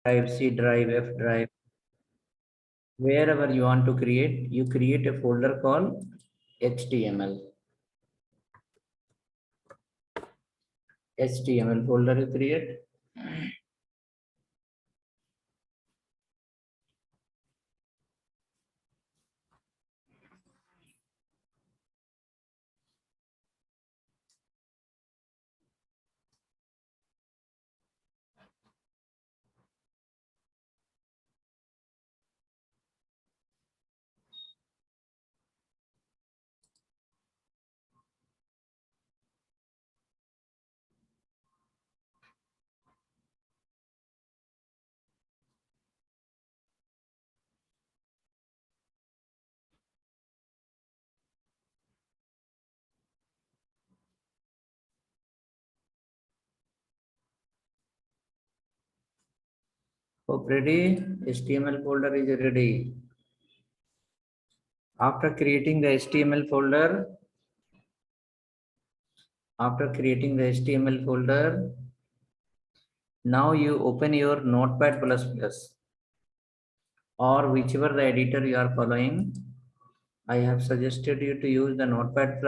drive, C drive, F drive, wherever you want to create, you create a folder called HTML. HTML folder you create. Hope ready. HTML folder is ready. After creating the HTML folder, now you open your Notepad++ or whichever the editor you are following. I have suggested you to use the Notepad++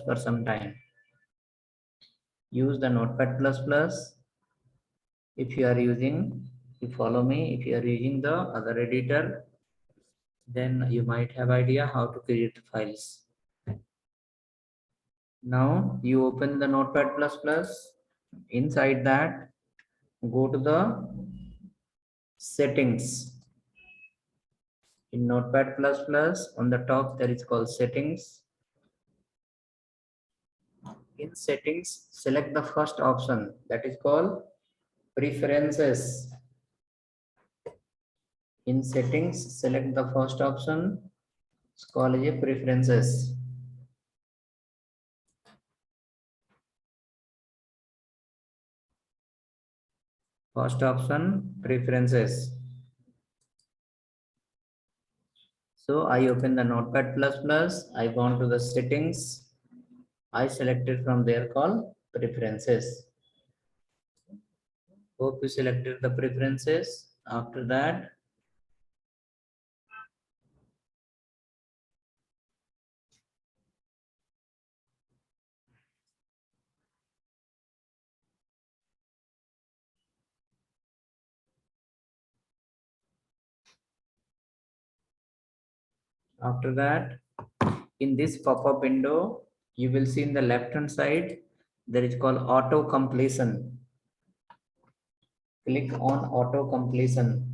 for some time. Use the Notepad++. If you are using, you follow me. If you are using the other editor, then you might have idea how to create files. Now you open the Notepad++. Inside that, go to the settings. In Notepad++, on the top there is called settings. In settings, select the first option, that is called preferences. In settings, select the first option, it's called preferences. First option, preferences. So I open the Notepad++, I gone to the settings, I selected from there called preferences. Hope you selected the preferences. After that, in this pop-up window, you will see in the left hand side, there is called auto completion. Click on auto completion.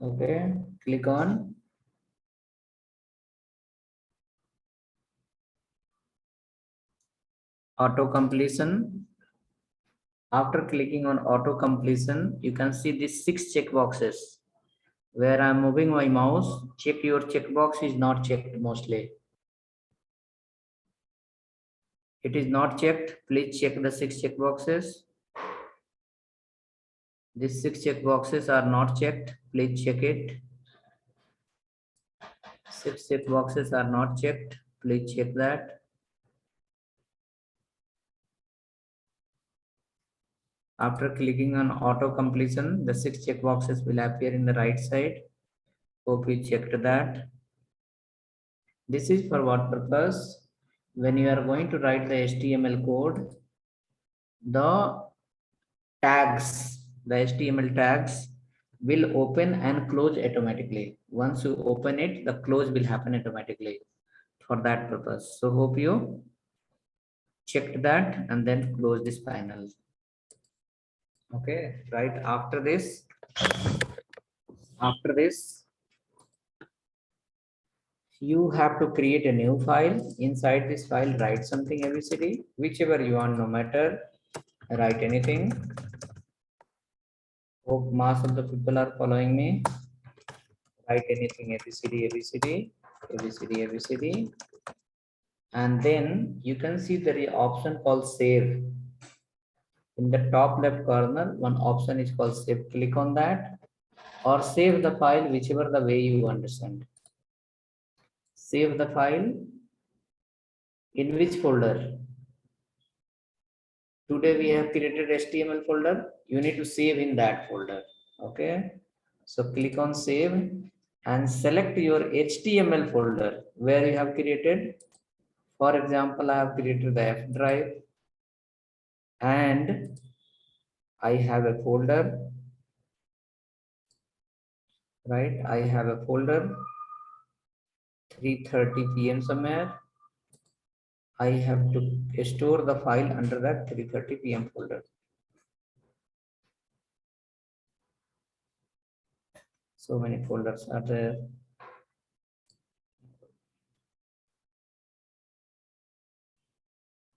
Okay, click on auto completion. After clicking on auto completion, you can see these 6 check boxes. Where I am moving my mouse, check your checkbox is not checked mostly. It is not checked. Please check the 6 check boxes. These 6 check boxes are not checked. Please check it. 6 check boxes are not checked. Please check that. After clicking on auto completion, the 6 check boxes will appear in the right side. Hope you checked that. This is for what purpose? When you are going to write the HTML code, the HTML tags will open and close automatically. Once you open it, the close will happen automatically for that purpose. So hope you checked that and then close this panel. Okay, right after this, you have to create a new file. Inside this file, write something ABCD, whichever you want, no matter, write anything. Hope most of the people are following me. Write anything ABCD. And then you can see there is option called save. In the top left corner, one option is called save. Click on that. or save the file whichever the way you understand. Save the file in which folder? Today we have created HTML folder. You need to save in that folder. Okay. So click on save and select your HTML folder where you have created. For example, I have created the F drive and I have a folder, right? I have a folder 3:30 p.m. somewhere. I have to store the file under that 3:30 p.m. folder. So many folders are there.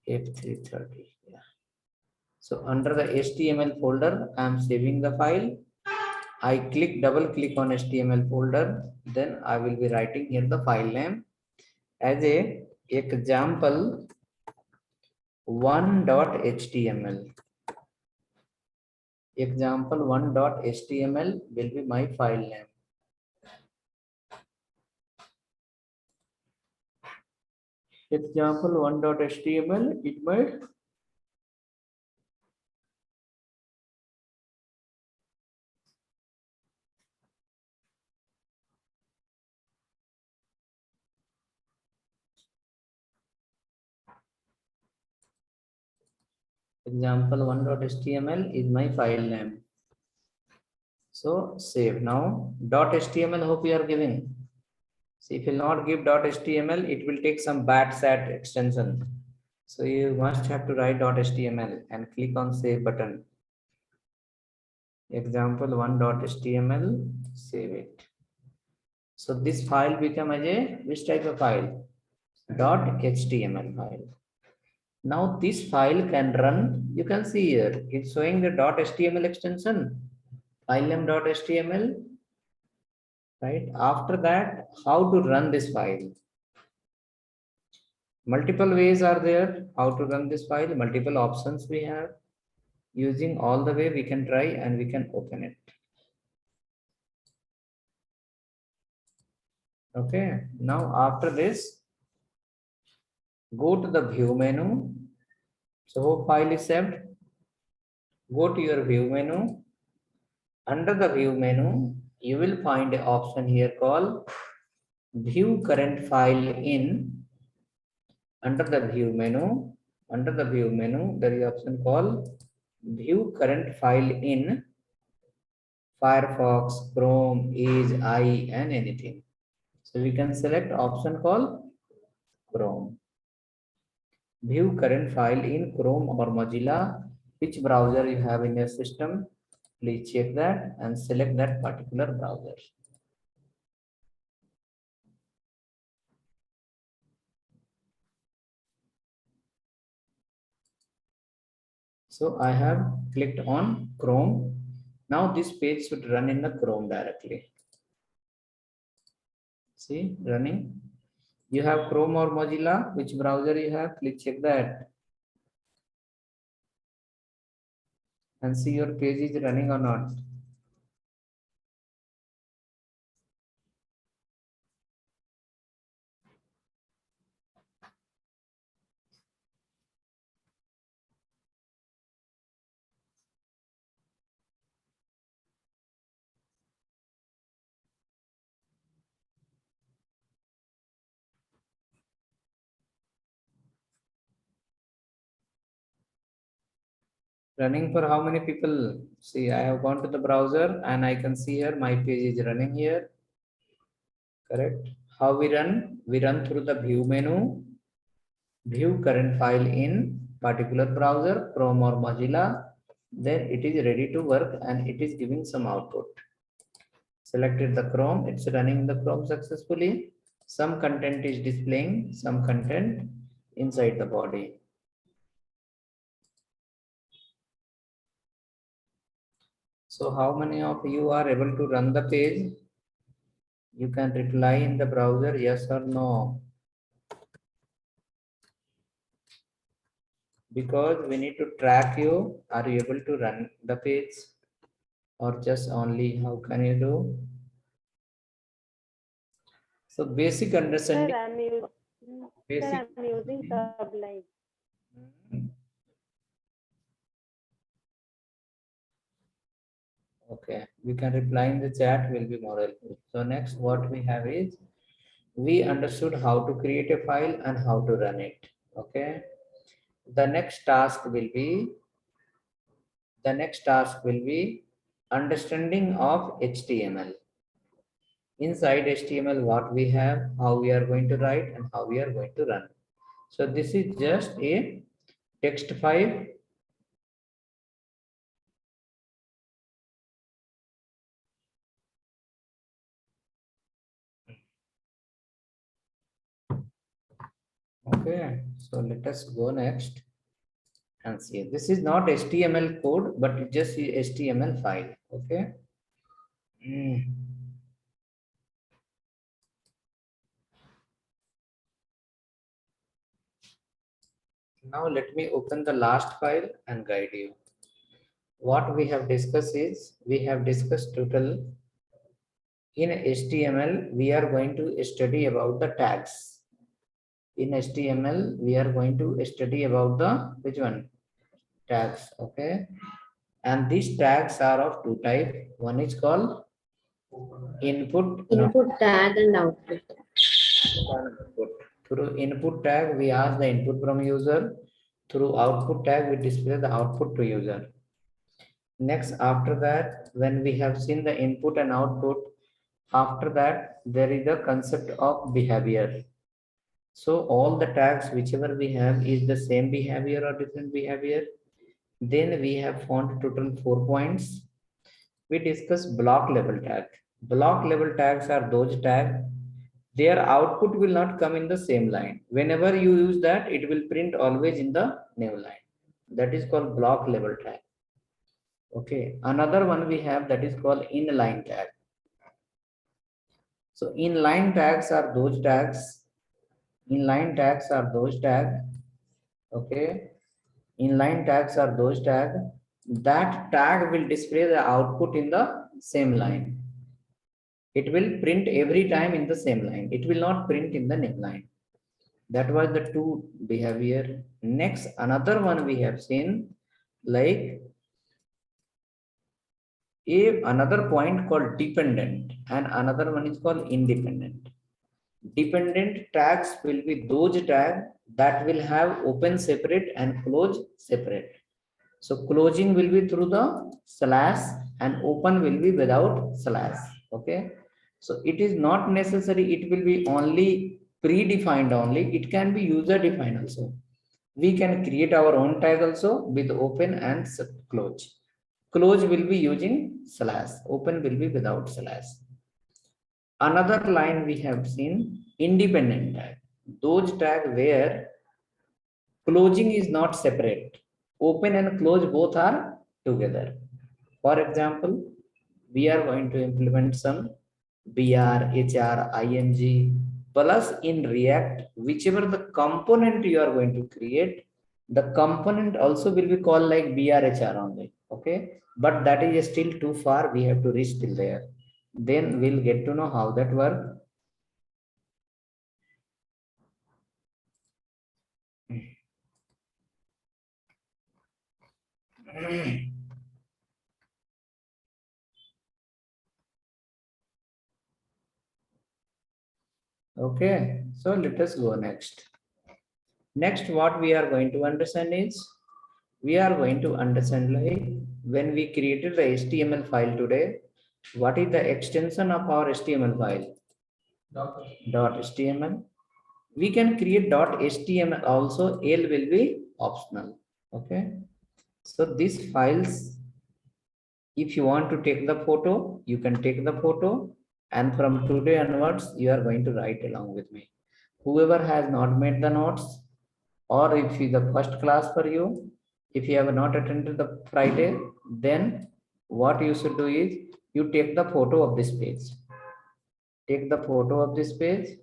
F330. Yeah. So under the HTML folder, I am saving the file. I double click on HTML folder. Then I will be writing here the file name as a example 1.html. Example 1.html will be my file name. Example 1.html is my example 1.html is my file name. So save now. .html hope you are giving. So if you will not give .html, it will take some bad set extension. So you must have to write .html and click on save button. Example 1.html, save it. So this file become as a which type of file? .html file. Now this file can run. You can see here it's showing the .html extension, file name .html. Right after that, how to run this file? Multiple ways are there how to run this file. Multiple options we have. Using all the way we can try and we can open it. Okay. Now after this, go to the view menu. So file is saved. Go to your view menu. Under the view menu, you will find an option here called view current file in. Under the view menu, there is option called view current file in Firefox, Chrome, Edge, IE, and anything. So we can select option called Chrome. View current file in Chrome or Mozilla. Which browser you have in your system? Please check that and select that particular browser. So I have clicked on Chrome. Now this page should run in the Chrome directly. See, running. You have Chrome or Mozilla, which browser you have, please check that. And see your page is running or not. Running for how many people? See, I have gone to the browser and I can see here my page is running here. Correct. How we run? We run through the view menu, view current file in particular browser, Chrome or Mozilla. Then it is ready to work and it is giving some output. Selected the Chrome, it's running the Chrome successfully. Some content is displaying, some content inside the body. So how many of you are able to run the page? You can reply in the browser, yes or no. Because we need to track you. Are you able to run the page? or just only how can you do? So basic understanding. Basic. Sir, I'm using Sublime. Okay, we can reply in the chat, will be more helpful. So next what we have is, we understood how to create a file and how to run it. Okay. The next task will be, understanding of HTML. Inside HTML, what we have, how we are going to write, and how we are going to run. So this is just a text file. Okay, so let us go next and see. This is not HTML code, but it just is HTML file. Okay. Now let me open the last file and guide you. What we have discussed is, we have discussed total. In HTML, we are going to study about the tags. In HTML, we are going to study about the, which one? Tags, okay? And these tags are of two types. One is called input. Input tag and output. Output. Through input tag, we ask the input from user. Through output tag, we display the output to user. Next, after that, when we have seen the input and output, after that, there is the concept of behavior. So all the tags, whichever we have, is the same behavior or different behavior. Then we have found total 4 points. We discuss block level tag. Block level tags are those tags, their output will not come in the same line. Whenever you use that, it will print always in the new line. That is called block level tag. Okay, another one we have, that is called inline tag. So inline tags are those tags. Inline tags are those tags. Okay, inline tags are those tags. That tag will display the output in the same line. It will print every time in the same line. It will not print in the new line. That was the two behavior. Next, another one we have seen, like another point called dependent, and another one is called independent. Dependent tags will be those tags that will have open separate and close separate. So closing will be through the slash and open will be without slash. Okay. So it is not necessary, it will be only predefined only. It can be user defined also. We can create our own tag also with open and close. Close will be using slash, open will be without slash. Another line we have seen, independent tag. Those tag where closing is not separate. Open and close both are together. For example, we are going to implement some BR, HR, ING plus in React, whichever the component you are going to create, the component also will be called like BR, HR only. Okay, but that is still too far. We have to reach till there. Then we'll get to know how that work. Okay, so let us go next. Next, what we are going to understand is, we are going to understand like when we created the HTML file today, what is the extension of our HTML file? .html. We can create .html also, L will be optional. Okay. So these files, if you want to take the photo, you can take the photo, and from today onwards, you are going to write along with me. Whoever has not made the notes, or if it's the first class for you, if you have not attended the Friday, then what you should do is, you take the photo of this page. Take the photo of this page.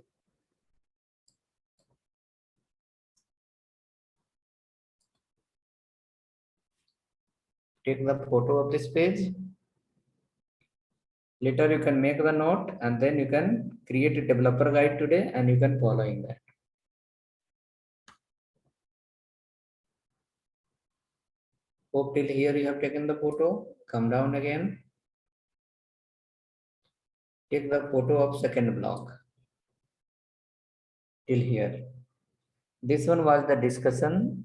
Take the photo of this page. Later you can make the note and then you can create a developer guide today and you can follow in that. Hope till here you have taken the photo. Come down again. Take the photo of second block till here. This one was the discussion,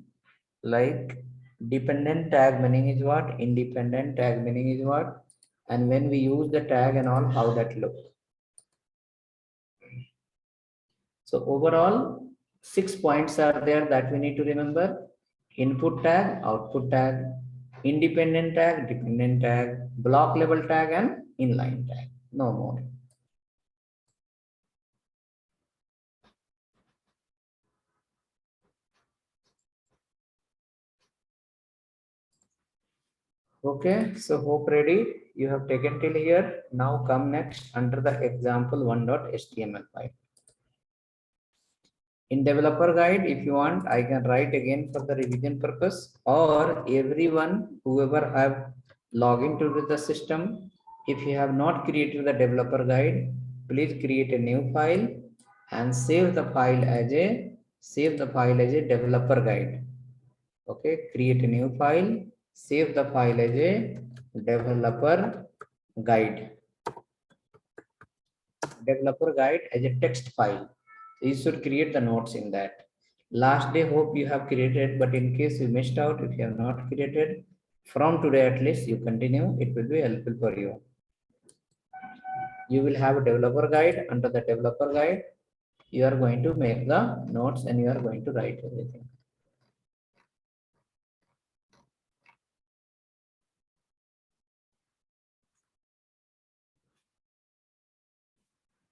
like dependent tag meaning is what, independent tag meaning is what, and when we use the tag and all, how that look. So overall, 6 points are there that we need to remember. Input tag, output tag, independent tag, dependent tag, block level tag, and inline tag. No more. Okay, so hope ready. You have taken till here. Now come next under the example 1.html file. In developer guide, if you want, I can write again for the revision purpose, or everyone, whoever have logged into the system, if you have not created the developer guide, please create a new file and save the file as a developer guide. Okay, create a new file, save the file as a developer guide. Developer guide as a text file. You should create the notes in that. Last day, hope you have created, but in case you missed out, if you have not created, from today at least you continue, it will be helpful for you. You will have a developer guide. Under the developer guide, you are going to make the notes and you are going to write everything.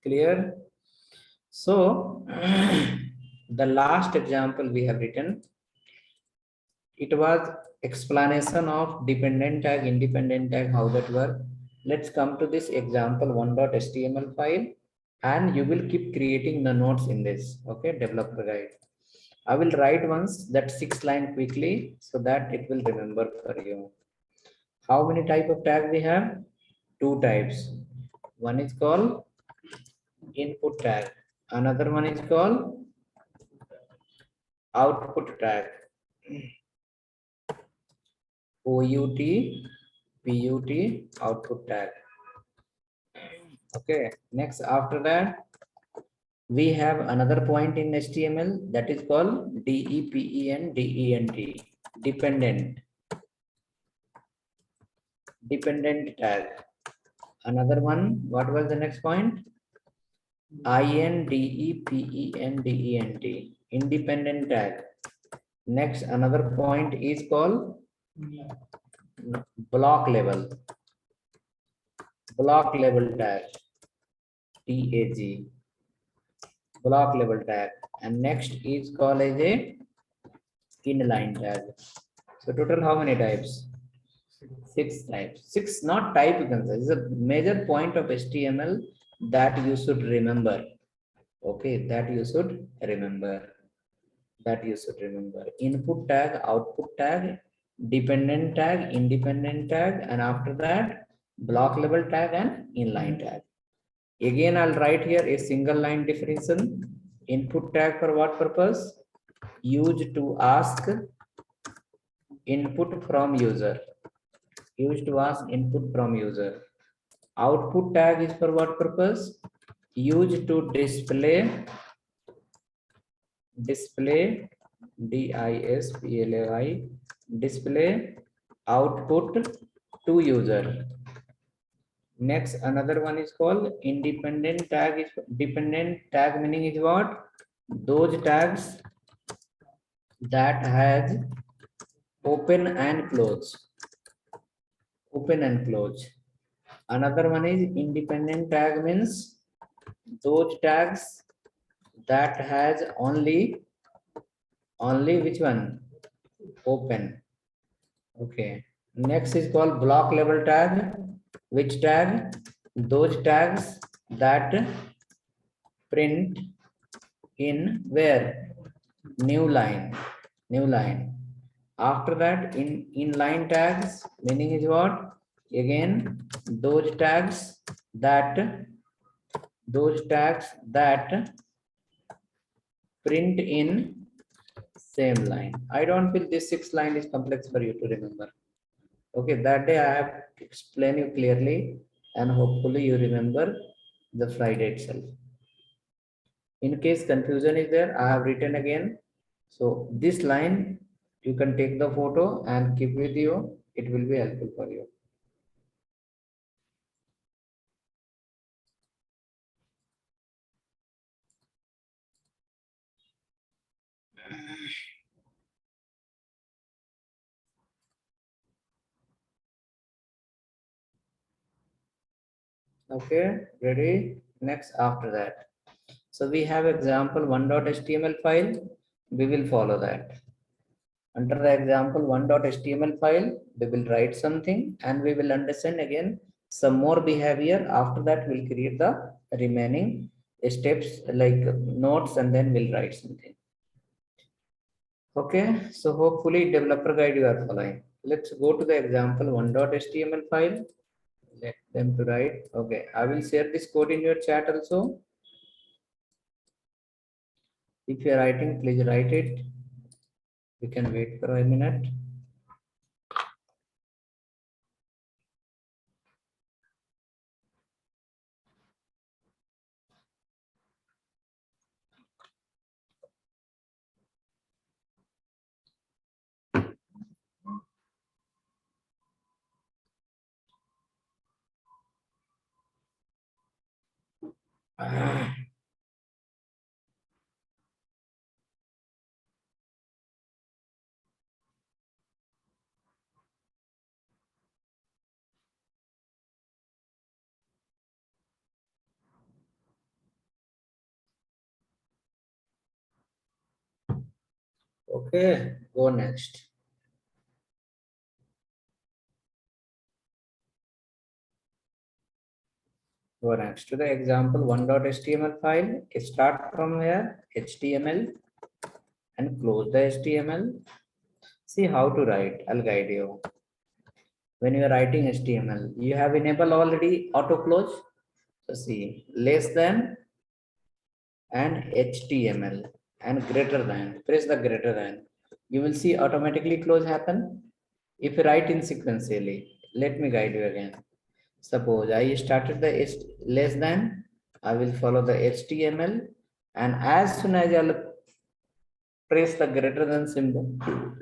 Clear? So, the last example we have written, it was explanation of dependent tag, independent tag, how that work. Let's come to this example 1.html file and you will keep creating the notes in this. Okay, developer guide. I will write once that 6 line quickly so that it will remember for you. How many type of tag we have? 2 types. One is called input tag. Another one is called output tag. OUT, PUT, output tag. Okay, next after that, we have another point in HTML that is called DEPENDENT, dependent tag. Another one, what was the next point? INDEPENDENT, independent tag. Next, another point is called block level tag, TAG, block level tag. And next is called as a inline tag. So total how many types? 6 types. 6 not type, you can say. This is a major point of HTML that you should remember. Okay, that you should remember. Input tag, output tag, dependent tag, independent tag, and after that block level tag and inline tag. Again, I'll write here a single line definition. Input tag for what purpose? Used to ask input from user. Output tag is for what purpose? Used to display display output to user. Next, another one is called independent tag. Dependent tag meaning is what? Those tags that has open and close. Another one is independent tag, means those tags that has only which one? Open. Okay. Next is called block level tag. Which tag? Those tags that print in where? New line. After that, in inline tags, meaning is what? Again, those tags that those tags that print in same line. I don't feel this 6th line is complex for you to remember. Okay, that day I have explained you clearly, and hopefully you remember the Friday itself. In case confusion is there, I have written again. So this line, you can take the photo and keep with you. It will be helpful for you. Okay, ready? Next, after that. So we have example 1.html file. We will follow that. Under the example 1.html file, we will write something and we will understand again some more behavior. After that, we'll create the remaining steps like notes and then we'll write something. Okay, so hopefully developer guide you are following. Let's go to the example 1.html file. Let them to write. Okay, I will share this code in your chat also. If you are writing, please write it. We can wait for a minute. Okay, go next. Go next to the example 1.html file. Start from here, HTML, and close the HTML. See how to write. I'll guide you. When you are writing HTML, you have enabled already auto close. So see, less than and HTML and greater than. Press the greater than. You will see automatically close happen. If you write in sequentially, let me guide you again. Suppose I started the less than, I will follow the HTML, and as soon as I'll press the greater than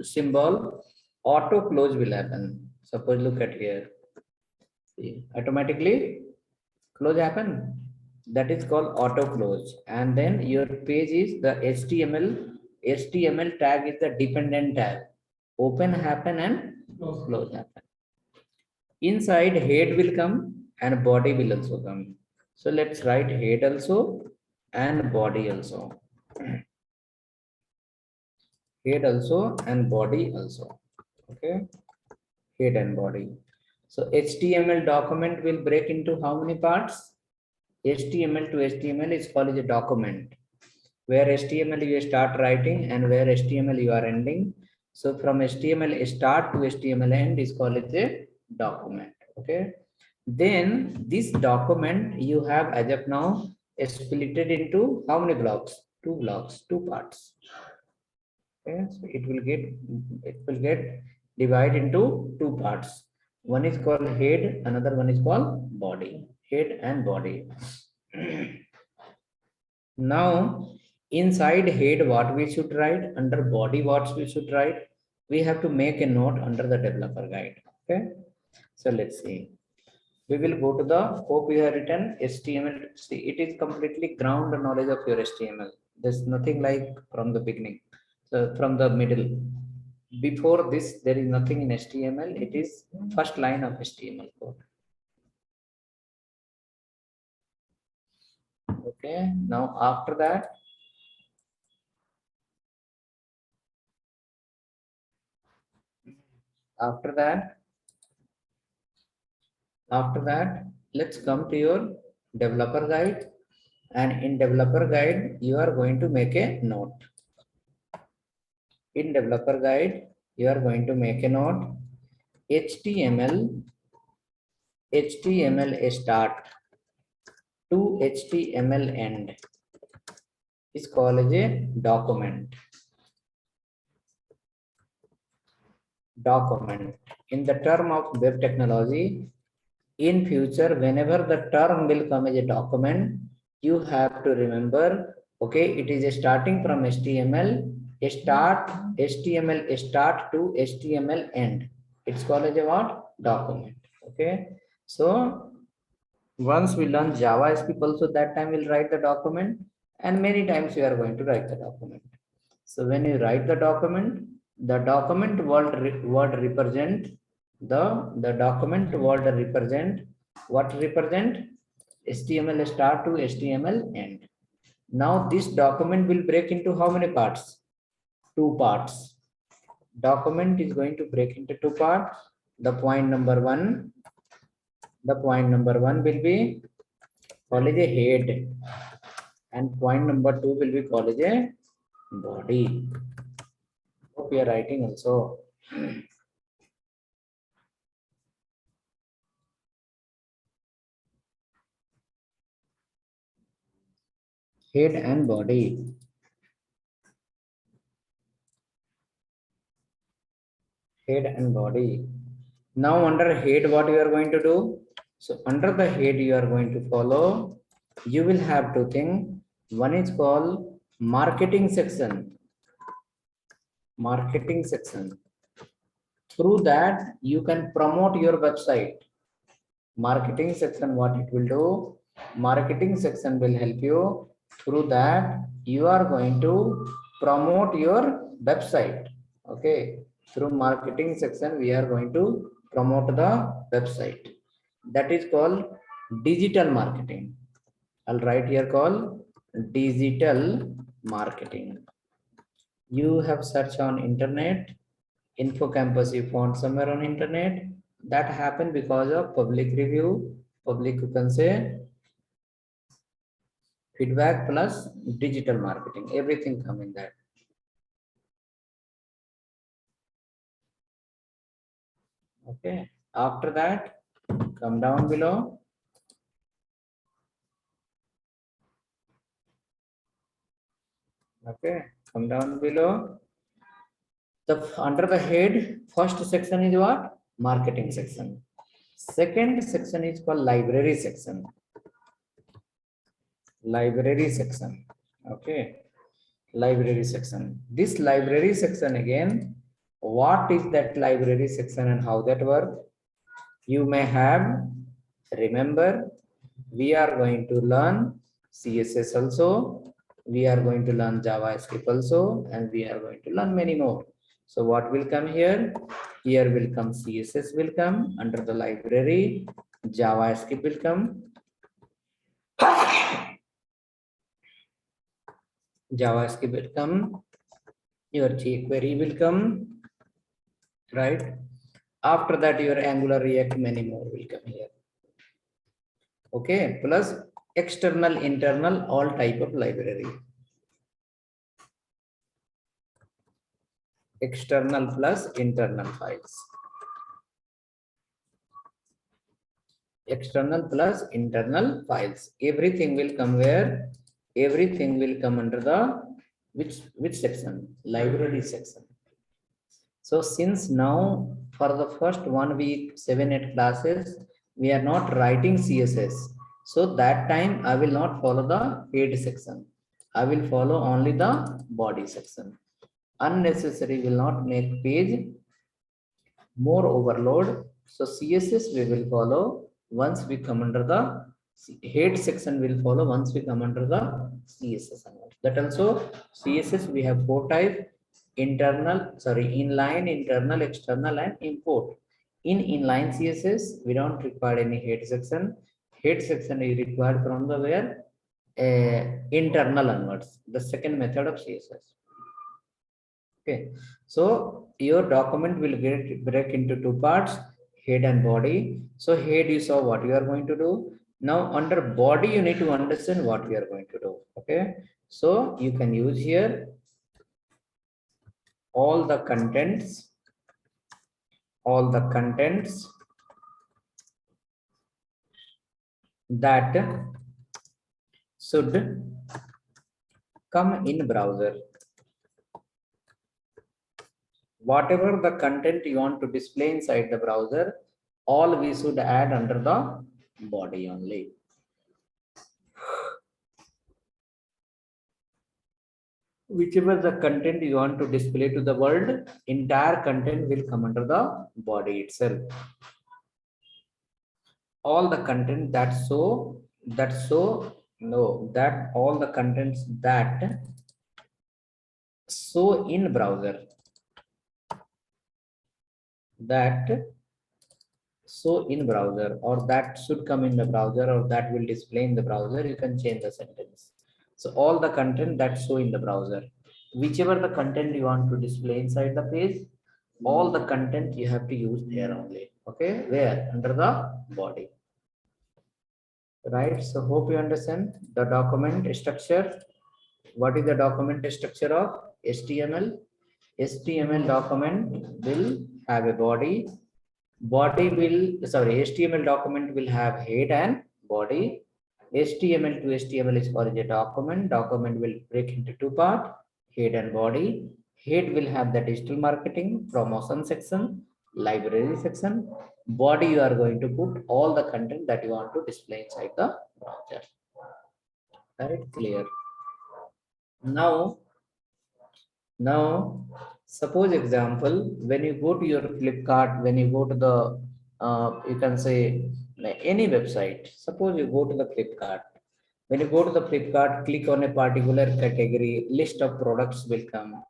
symbol, auto close will happen. Suppose look at here. See, automatically close happen. That is called auto close. And then your page is the HTML. HTML tag is the dependent tag. Open happen and close happen. Inside head will come and body will also come. So let's write head also and body also. Head also and body also. Okay, head and body. So HTML document will break into how many parts? HTML to HTML is called as a document. Where HTML you start writing and where HTML you are ending. So from HTML start to HTML end is called as a document. Okay. Then this document you have as of now split it into how many blocks? Two blocks, two parts. Okay, so it will get divided into two parts. One is called head, another one is called body. Head and body. Now, inside head, what we should write, under body, what we should write, we have to make a note under the developer guide. Okay, so let's see. We will go to the hope you have written HTML. See, it is completely ground knowledge of your HTML. There's nothing like from the beginning. So from the middle. Before this, there is nothing in HTML. It is first line of HTML code. Okay, now after that, after that, after that, let's come to your developer guide. And in developer guide, you are going to make a note. In developer guide, you are going to make a note HTML start. to HTML end is called as a document. Document. In the term of web technology, in future, whenever the term will come as a document, you have to remember, okay, it is a starting from HTML, HTML start to HTML end. It's called as a what? Document. Okay. So once we learn JavaScript also, that time we'll write the document, and many times we are going to write the document. So when you write the document word represent the document word represent what represent HTML start to HTML end. Now this document will break into how many parts? Two parts. Document is going to break into two parts. The point number one will be called as a head, and point number two will be called as a body. Hope you are writing also. Head and body. Head and body. Now under head, what you are going to do? So under the head, you are going to follow. You will have two things. One is called marketing section. Marketing section. Through that, you can promote your website. Marketing section, what it will do? Marketing section will help you. Through that, you are going to promote your website. Okay. Through marketing section, we are going to promote the website. That is called digital marketing. I'll write here called digital marketing. You have searched on internet, info campus you found somewhere on internet. That happened because of public review, public, you can say, feedback plus digital marketing. Everything come in that. Okay. After that, come down below. Okay. Come down below. Under the head, first section is what? Marketing section. Second section is called library section. Library section. Okay. Library section. This library section again, what is that library section and how that work? You may have, remember, we are going to learn CSS also, we are going to learn JavaScript also, and we are going to learn many more. So what will come here? Here will come CSS will come under the library, JavaScript will come, JavaScript will come, your jQuery will come, right? After that, your Angular, React, many more will come here. Okay, plus external, internal, all type of library. External plus internal files. External plus internal files. Everything will come where? Everything will come under the which section? Library section. So since now for the first 1 week, 7-8 classes, we are not writing CSS. So that time I will not follow the head section. I will follow only the body section. Unnecessary will not make page more overload. So CSS we will follow once we come under the head section will follow once we come under the CSS. That also CSS we have 4 types: internal, sorry, inline, internal, external, and import. In inline CSS, we don't require any head section. Head section is required from the where internal onwards, the second method of CSS. Okay, so your document will break into two parts, head and body. So head, you saw what you are going to do. Now under body, you need to understand what we are going to do. Okay, so you can use here all the contents that should come in browser. Whatever the content you want to display inside the browser, all we should add under the body only. Whichever the content you want to display to the world, entire content will come under the body itself. All the content that all the contents that show in browser, or that should come in the browser, or that will display in the browser, you can change the sentence. So all the content that show in the browser, whichever the content you want to display inside the page, all the content you have to use there only. Okay, where? Under the body. Right, so hope you understand the document structure. What is the document structure of HTML? HTML document will have a body. HTML document will have head and body. HTML to HTML is called a document. Document will break into two parts, head and body. Head will have the digital marketing, promotion section, library section. Body, you are going to put all the content that you want to display inside the browser. Right, clear? Now, suppose example, when you go to your Flipkart, when you go to the, you can say any website, suppose you go to the Flipkart. When you go to the Flipkart, click on a particular category, list of products will come.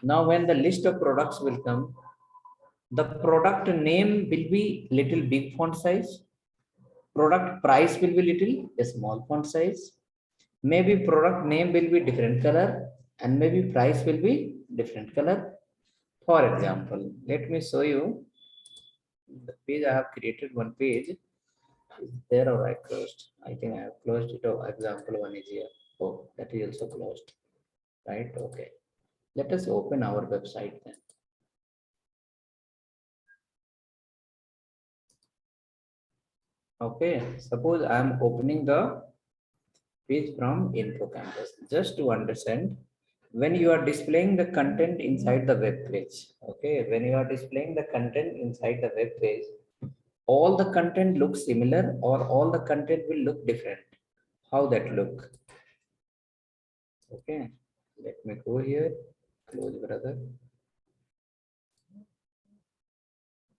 Now, when the list of products will come, the product name will be little big font size. Product price will be little a small font size. Maybe product name will be different color, and maybe price will be different color. For example, let me show you the page. I have created one page. Is there or I closed? I think I have closed it. Oh, example one is here. Oh, that is also closed. Right? Okay. Let us open our website then. Okay. Suppose I am opening the page from Info Campus. Just to understand, when you are displaying the content inside the web page, okay, when you are displaying the content inside the web page, all the content looks similar or all the content will look different. How that look? Okay, let me go here, close brother.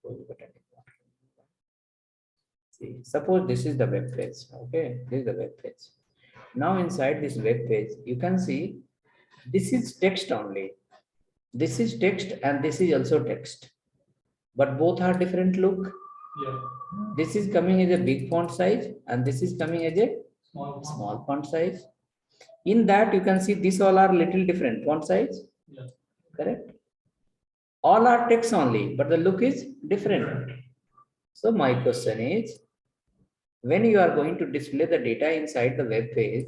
Close button. See, suppose this is the web page. Okay, this is the web page. Now inside this web page, you can see this is text only. This is text and this is also text, but both are different look. Yeah. This is coming as a big font size and this is coming as a small font size. In that you can see these all are little different font size. Yeah. Correct? All are text only, but the look is different. So my question is, when you are going to display the data inside the web page,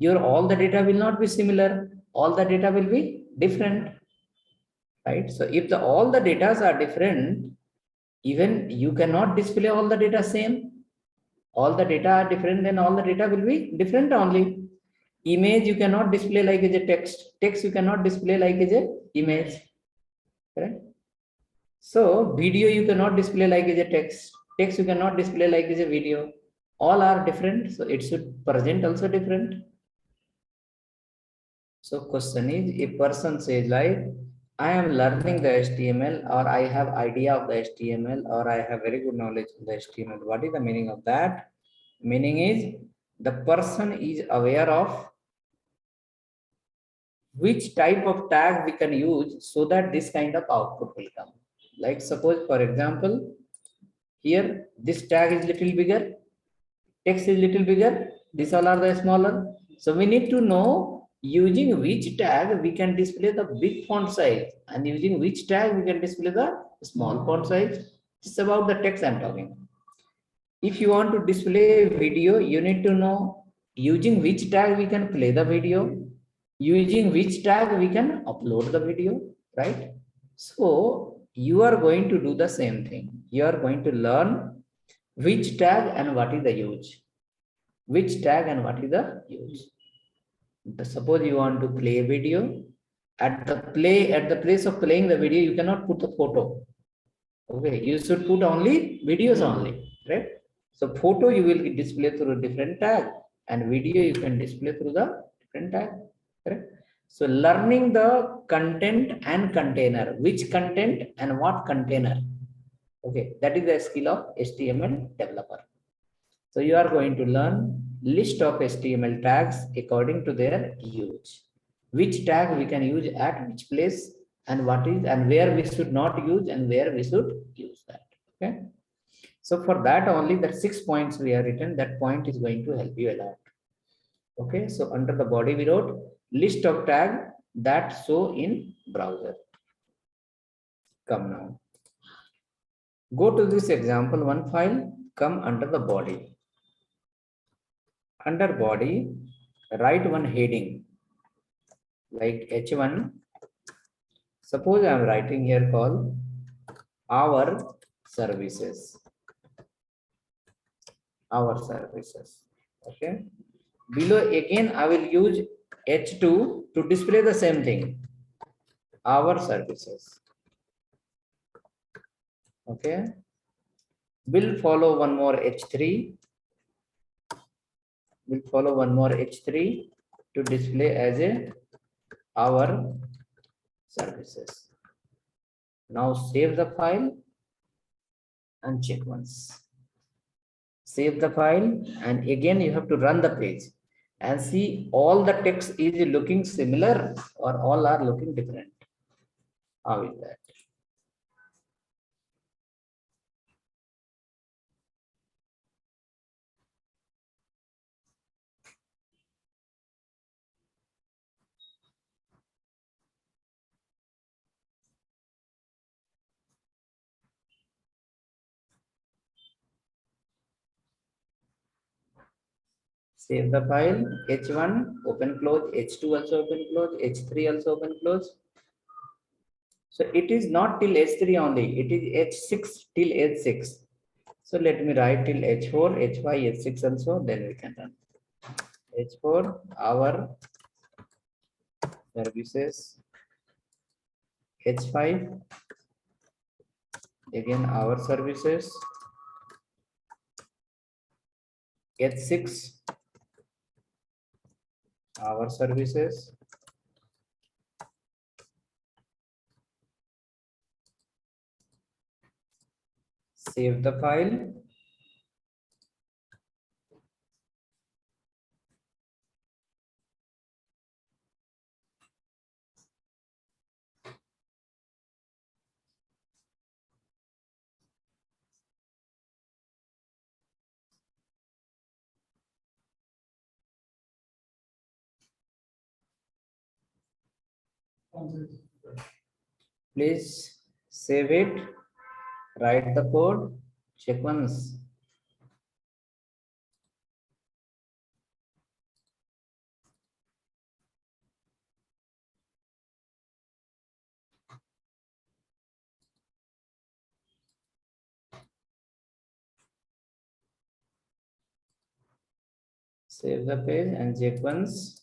all the data will not be similar. All the data will be different. Right? So if all the data are different, even you cannot display all the data same. All the data are different, then all the data will be different only. Image you cannot display like as a text. Text you cannot display like as a image. Correct? So video you cannot display like as a text. Text you cannot display like as a video. All are different, so it should present also different. So question is, if person says like, I am learning the HTML, or I have idea of the HTML, or I have very good knowledge of the HTML. What is the meaning of that? Meaning is the person is aware of which type of tag we can use so that this kind of output will come. Like suppose for example, here this tag is little bigger, text is little bigger, these all are the smaller. So we need to know using which tag we can display the big font size and using which tag we can display the small font size. It's about the text I'm talking. If you want to display video, you need to know using which tag we can play the video, using which tag we can upload the video, right? So you are going to do the same thing. You are going to learn which tag and what is the use. Which tag and what is the use. Suppose you want to play a video. At the place of playing the video, you cannot put the photo. Okay, you should put only videos only, right? So photo you will display through a different tag, and video you can display through the different tag, correct? So learning the content and container, which content and what container. Okay, that is the skill of HTML developer. So you are going to learn list of HTML tags according to their use. Which tag we can use at which place, and what is and where we should not use and where we should use that. Okay. So for that only that 6 points we have written, that point is going to help you a lot. Okay. So under the body we wrote list of tag that show in browser. Come now. Go to this example one file, come under the body. Under body, write one heading like H1. Suppose I am writing here called our services. Our services. Okay. Below again, I will use H2 to display the same thing. Our services. Okay. Will follow one more H3. Will follow one more H3 to display as a our services. Now save the file and check once. Save the file, and again you have to run the page and see all the text is looking similar or all are looking different. How is that? Save the file, H1, open close, H2 also open close, H3 also open close. So it is not till H3 only, it is H6 till H6. So let me write till H4, H5, H6 also, then we can run. H4, our services, H5, again our services, H6, our services, save the file. Please save it, write the code, check once. Save the page and check once.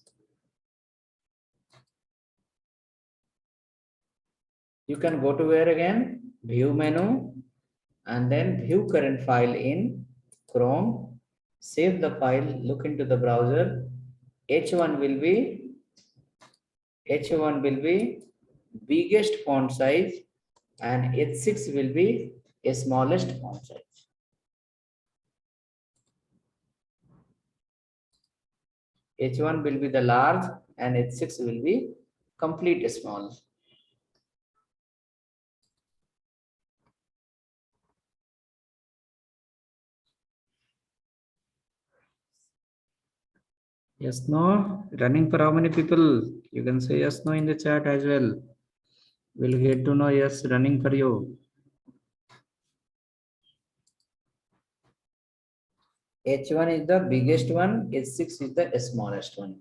You can go to where again? View menu and then view current file in Chrome. Save the file, look into the browser. H1 will be biggest font size and H6 will be a smallest font size. H1 will be the large and H6 will be complete small. Yes, no, running for how many people? You can say yes, no in the chat as well. We'll get to know yes, running for you. H1 is the biggest one, H6 is the smallest one.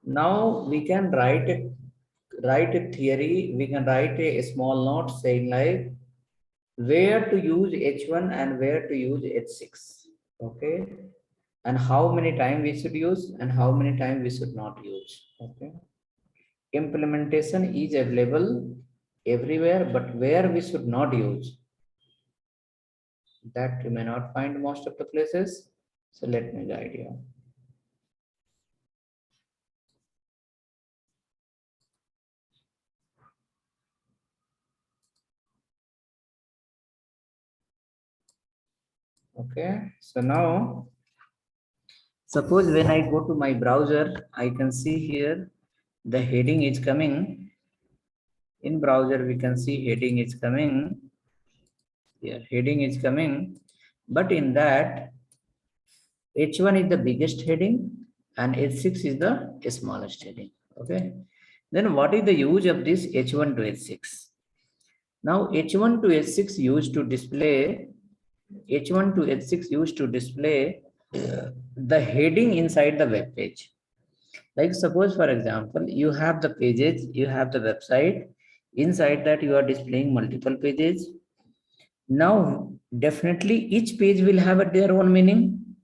Now we can write a theory, we can write a small note saying where to use H1 and where to use H6. Okay, and how many times we should use and how many times we should not use. Okay, implementation is available everywhere, but where we should not use, that you may not find most of the places. So let me guide you. Okay, so now suppose when I go to my browser, I can see here the heading is coming. In browser, we can see heading is coming. Here, heading is coming. But in that, H1 is the biggest heading and H6 is the smallest heading. Okay. Then what is the use of this H1 to H6? Now H1 to H6 used to display H1 to H6 used to display the heading inside the web page. Like suppose for example, you have the pages, you have the website, inside that you are displaying multiple pages. Now definitely each page will have their own meaning.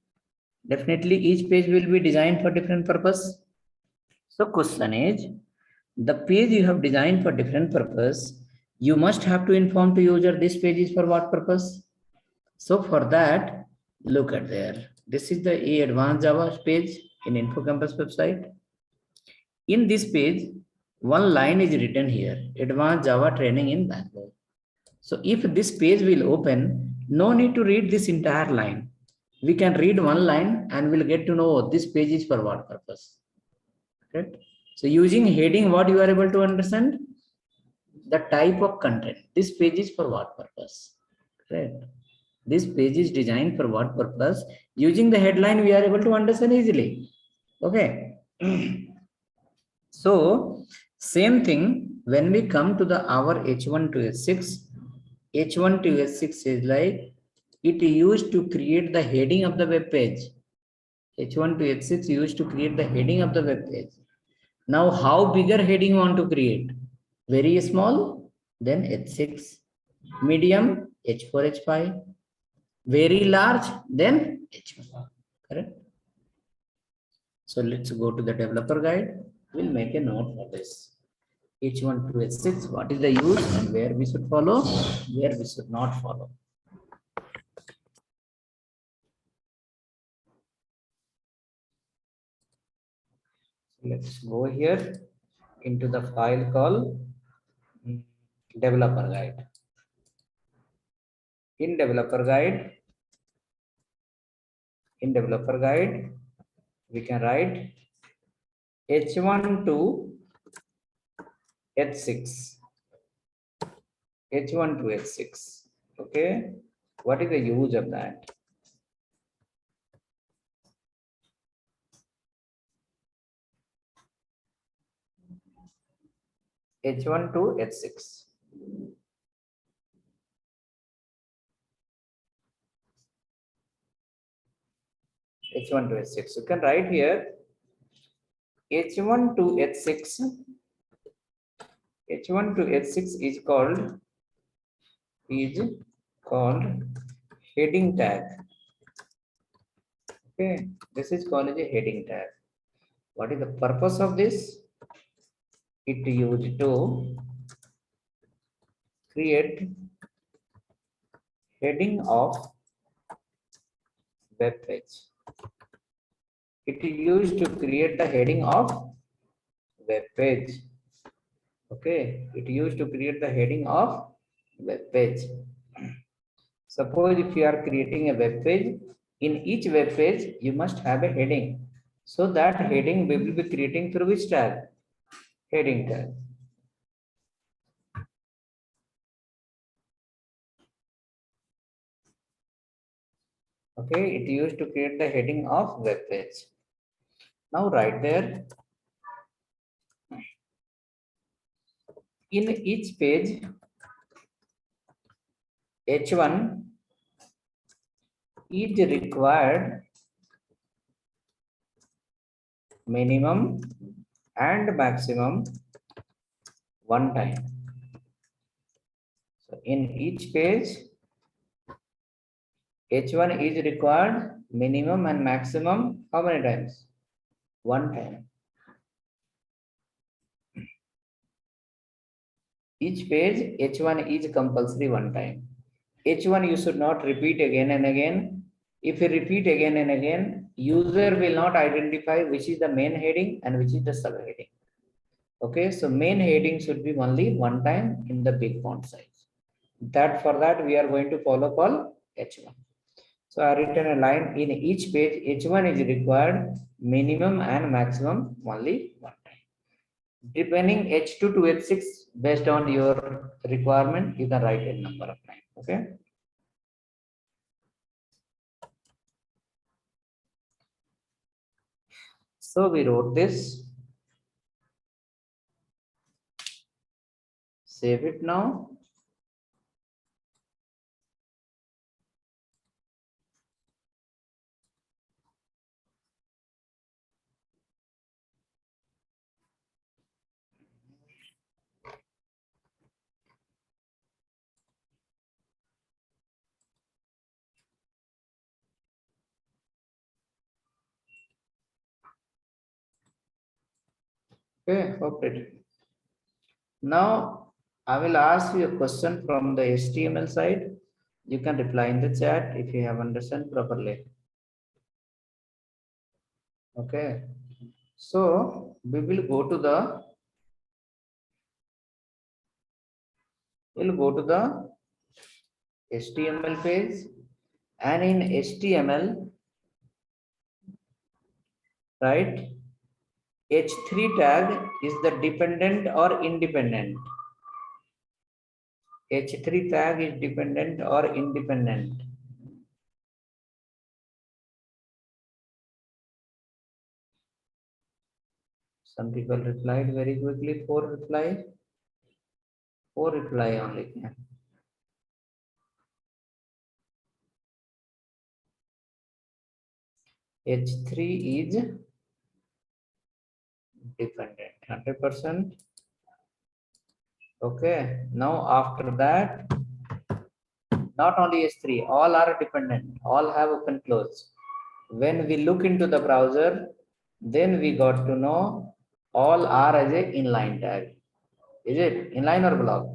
Definitely each page will be designed for different purpose. So question is, the page you have designed for different purpose, you must have to inform to user this page is for what purpose. So for that, look at there. This is the advanced Java page in InfoCampus website. In this page, one line is written here, advanced Java training in Bangalore. So if this page will open, no need to read this entire line. We can read one line and we'll get to know this page is for what purpose. Right? So using heading, what you are able to understand? The type of content. This page is for what purpose? Right? This page is designed for what purpose? Using the headline, we are able to understand easily. Okay. So same thing when we come to the our H1 to H6, H1 to H6 is like it used to create the heading of the web page. H1 to H6 used to create the heading of the web page. Now how bigger heading you want to create? Very small, then H6. Medium, H4, H5. Very large, then H1. Correct? So let's go to the developer guide. We'll make a note for this. H1 to H6, what is the use and where we should follow, where we should not follow. Let's go here into the file called developer guide. In developer guide, we can write H1 to H6. H1 to H6. Okay. What is the use of that? H1 to H6. H1 to H6. You can write here H1 to H6. H1 to H6 is called heading tag. Okay, this is called as a heading tag. What is the purpose of this? It used to create heading of web page. It used to create the heading of web page. Okay, it used to create the heading of web page. Suppose if you are creating a web page, in each web page you must have a heading. So that heading we will be creating through which tag? Heading tag. Okay, it used to create the heading of web page. Now right there, in each page, H1 is required minimum and maximum one time. So in each page, H1 is required minimum and maximum how many times? One time. Each page, H1 is compulsory one time. H1 you should not repeat again and again. If you repeat again and again, user will not identify which is the main heading and which is the subheading. Okay, so main heading should be only one time in the big font size. For that we are going to follow call H1. So I written a line in each page, H1 is required minimum and maximum only one time. Depending H2 to H6 based on your requirement, you can write a number of times. Okay. So we wrote this. Save it now. Okay, hope it. Now I will ask you a question from the HTML side. You can reply in the chat if you have understood properly. Okay. So we will go to the HTML page, and in HTML, right? H3 tag is the dependent or independent. H3 tag is dependent or independent. Some people replied very quickly. 4 reply. 4 reply only. H3 is dependent. 100%. Okay. Now after that, not only H3, all are dependent. All have open close. When we look into the browser, then we got to know all are as a inline tag. Is it inline or block?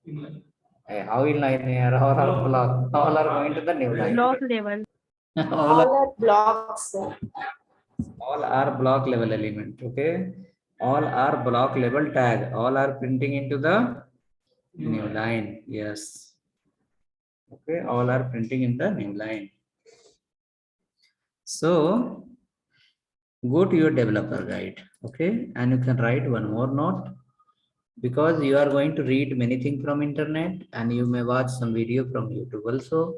Inline. How inline here? All are block. All are going to the new line. Block level. all are blocks. are block level element. Okay. All are block level tag. All are printing into the new line. Yes. Okay. All are printing in the new line. So go to your developer guide. Okay. And you can write one more note, because you are going to read many things from internet and you may watch some video from YouTube also.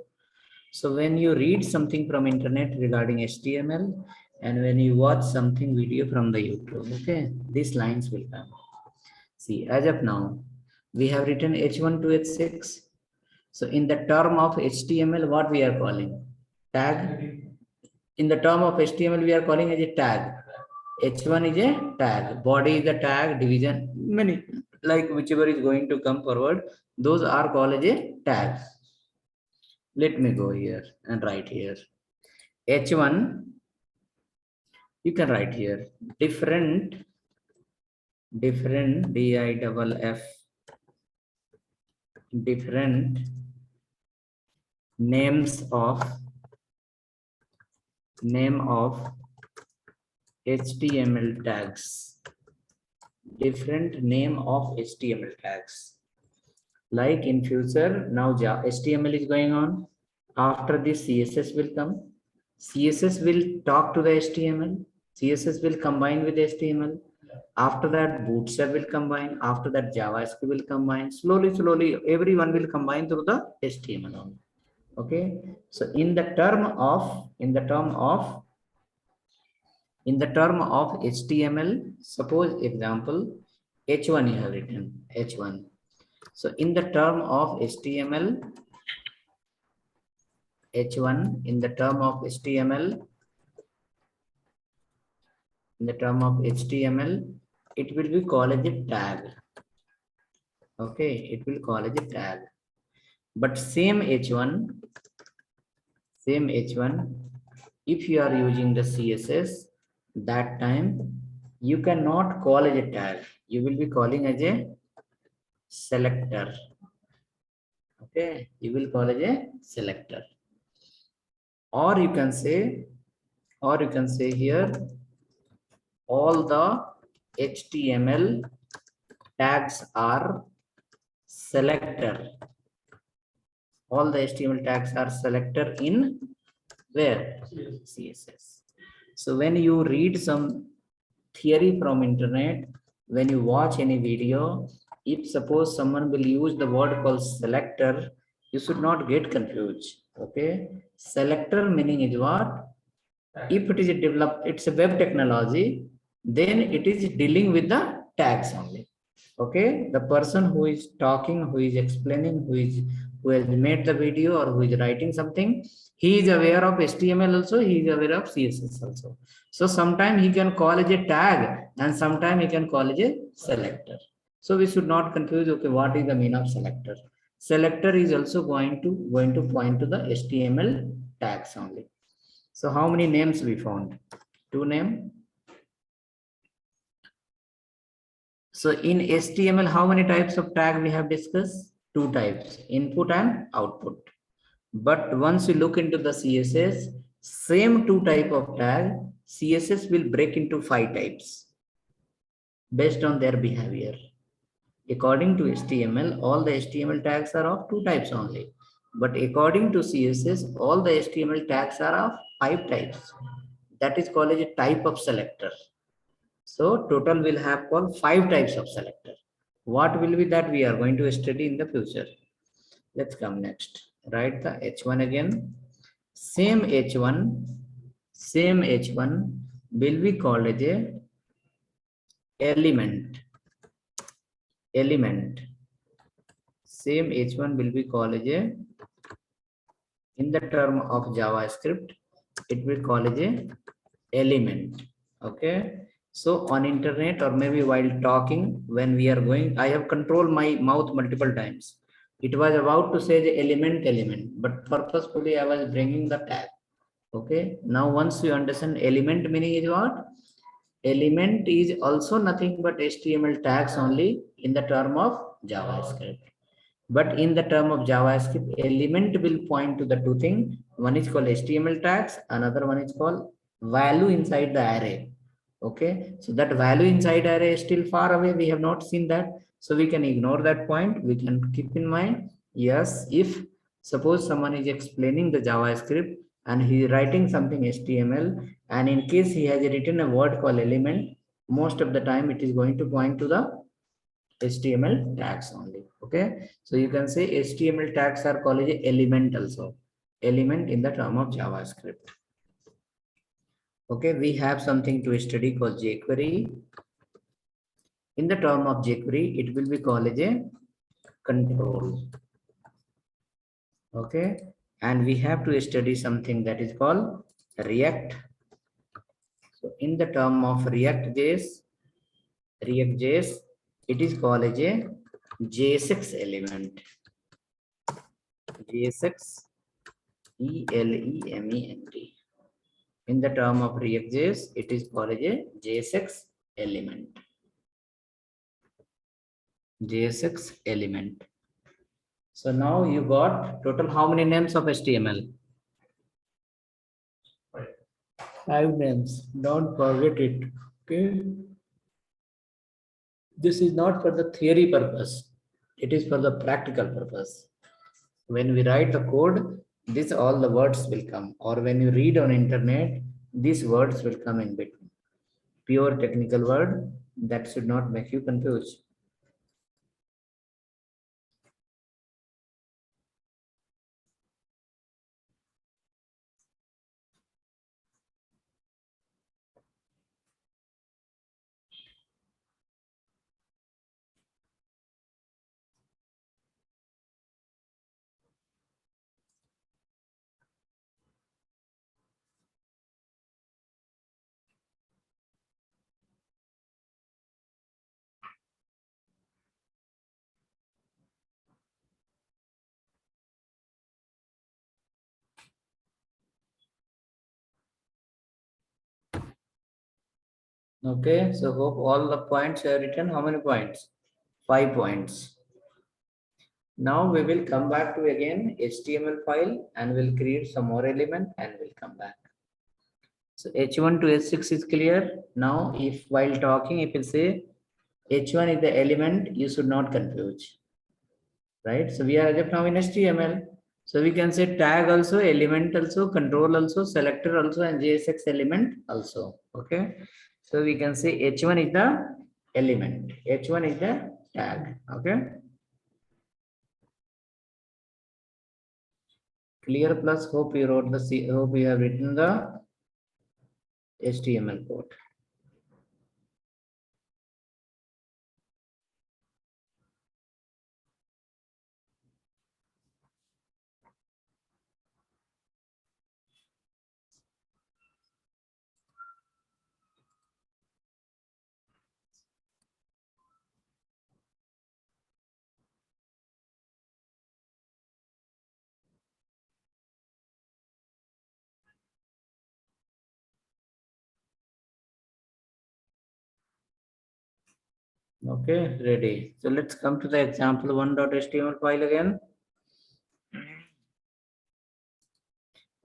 So when you read something from internet regarding HTML and when you watch something video from the YouTube, okay, these lines will come. See, as of now, we have written H1 to H6. So in the term of HTML, what we are calling? Tag. In the term of HTML, we are calling as a tag. H1 is a tag, body is a tag, division, many, like whichever is going to come forward, those are called as a tag. Let me go here and write here. H1, you can write here, different, DIFF, different names of HTML tags, different name of HTML tags. Like in future, now HTML is going on. After this, CSS will come. CSS will talk to the HTML. CSS will combine with HTML. After that, Bootstrap will combine. After that, JavaScript will combine. Slowly, everyone will combine through the HTML only. Okay. So in the term of HTML, suppose example, H1 you have written, H1. So in the term of HTML, H1, in the term of HTML, it will be called as a tag. Okay, it will call as a tag. But same H1, if you are using the CSS, that time you cannot call as a tag, you will be calling as a selector. Okay, you will call as a selector, or you can say, here all the HTML tags are selector. All the HTML tags are selector in where? CSS. So when you read some theory from internet, when you watch any video, if suppose someone will use the word called selector, you should not get confused. Okay, selector meaning is what? If it is a developed, it's a web technology, then it is dealing with the tags only. Okay, the person who is talking, who is explaining, who has made the video or who is writing something, he is aware of HTML also, he is aware of CSS also. So sometime he can call it a tag and sometime he can call it a selector. So we should not confuse, okay, what is the meaning of selector? Selector is also going to point to the HTML tags only. So how many names we found? Two names. So in HTML, how many types of tag we have discussed? Two types, input and output. But once you look into the CSS, same two type of tag, CSS will break into 5 types based on their behavior. According to HTML, all the HTML tags are of 2 types only. But according to CSS, all the HTML tags are of 5 types. That is called as a type of selector. So total will have called 5 types of selector. What will be that we are going to study in the future? Let's come next. Write the H1 again. Same H1 will be called as a element. Same H1 will be called as a, in the term of JavaScript, it will call as a element. Okay, so on internet or maybe while talking, when we are going, I have controlled my mouth multiple times. It was about to say the element, but purposefully I was bringing the tag. Okay, now once you understand element meaning is what? Element is also nothing but HTML tags only in the term of JavaScript. But in the term of JavaScript, element will point to the two things. One is called HTML tags, another one is called value inside the array. Okay, so that value inside array is still far away. We have not seen that. So we can ignore that point. We can keep in mind, yes, if suppose someone is explaining the JavaScript and he is writing something HTML, and in case he has written a word called element, most of the time it is going to point to the HTML tags only. Okay, so you can say HTML tags are called as element also. Element in the term of JavaScript. Okay, we have something to study called jQuery. In the term of jQuery, it will be called as a control. Okay, and we have to study something that is called React. So in the term of React.js, it is called as a JSX element. JSX element. In the term of React.js, it is called as a JSX element. JSX element. So now you got total how many names of HTML? 5 names. Don't forget it. Okay. This is not for the theory purpose. It is for the practical purpose. When we write the code, this all the words will come. Or when you read on internet, these words will come in between. Pure technical word that should not make you confused. Okay, so hope all the points you have written. How many points? 5 points. Now we will come back to again HTML file and we'll create some more element and we'll come back. So H1 to H6 is clear. Now if while talking, if you say H1 is the element, you should not confuse, right? So we are as of now in HTML. So we can say tag also, element also, control also, selector also, and JSX element also. Okay. So we can say H1 is the element. H1 is the tag. Okay. Clear plus hope you wrote the hope you have written the HTML code. Okay, ready. So let's come to the example one.html file again.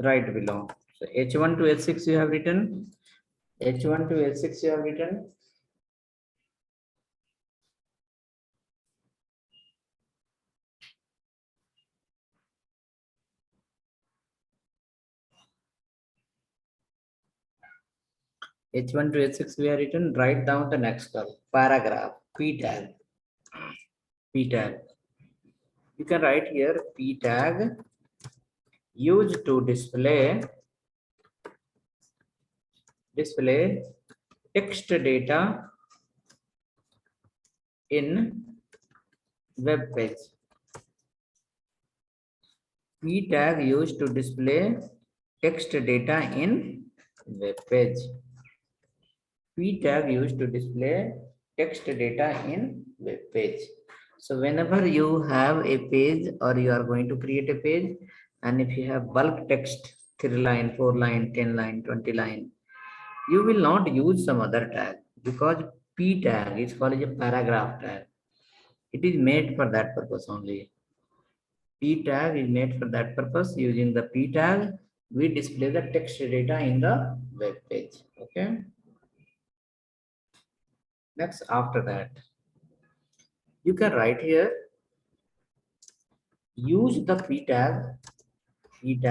Right below. So H1 to H6 you have written. H1 to H6 you have written. H1 to H6 we have written. Write down the next paragraph. P tag. P tag. You can write here P tag used to display text data in web page. P tag used to display text data in web page. P tag used to display text data in web page. So whenever you have a page or you are going to create a page, and if you have bulk text, 3 line, 4 line, 10 line, 20 line, you will not use some other tag because P tag is called a paragraph tag. It is made for that purpose only. P tag is made for that purpose. Using the P tag, we display the text data in the web page. Okay. Next, after that, you can write here, use the P tag, use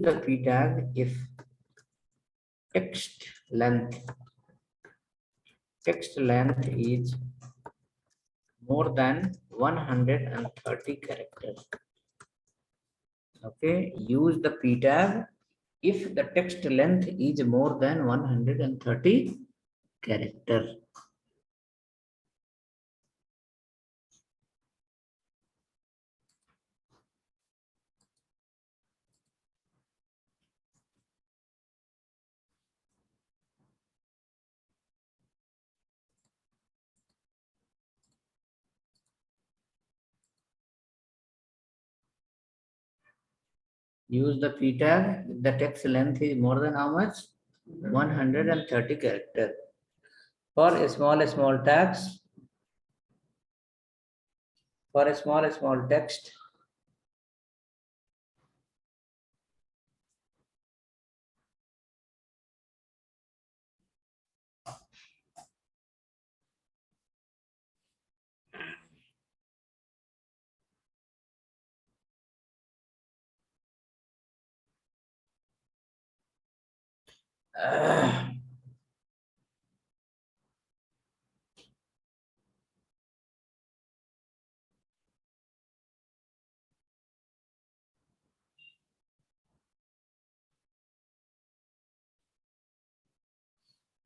the P tag if text length is more than 130 characters. Okay, use the P tag if the text length is more than 130 characters. Use the P tag if the text length is more than how much? 130 characters. For small tags, for a small text,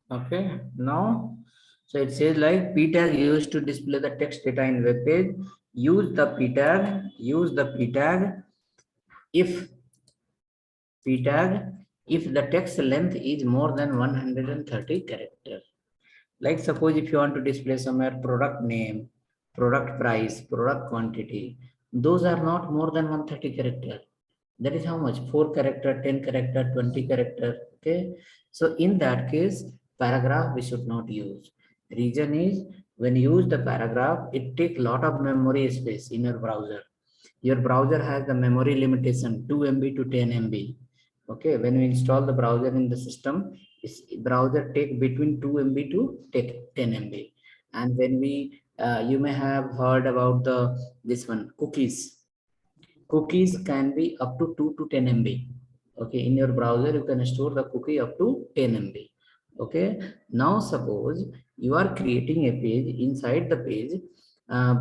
okay, now, so it says like P tag used to display the text data in web page. Use the P tag if if the text length is more than 130 characters. Like suppose if you want to display somewhere product name, product price, product quantity, those are not more than 130 character. That is how much? 4 character, 10 character, 20 character. Okay, so in that case, paragraph we should not use. Reason is, when you use the paragraph, it takes lot of memory space in your browser. Your browser has the memory limitation 2 MB to 10 MB. Okay, when we install the browser in the system, browser take between 2 MB to take 10 MB. And when we you may have heard about the this one cookies. Cookies can be up to 2 to 10 MB. Okay, in your browser you can store the cookie up to 10 MB. Okay, now suppose you are creating a page. Inside the page, uh,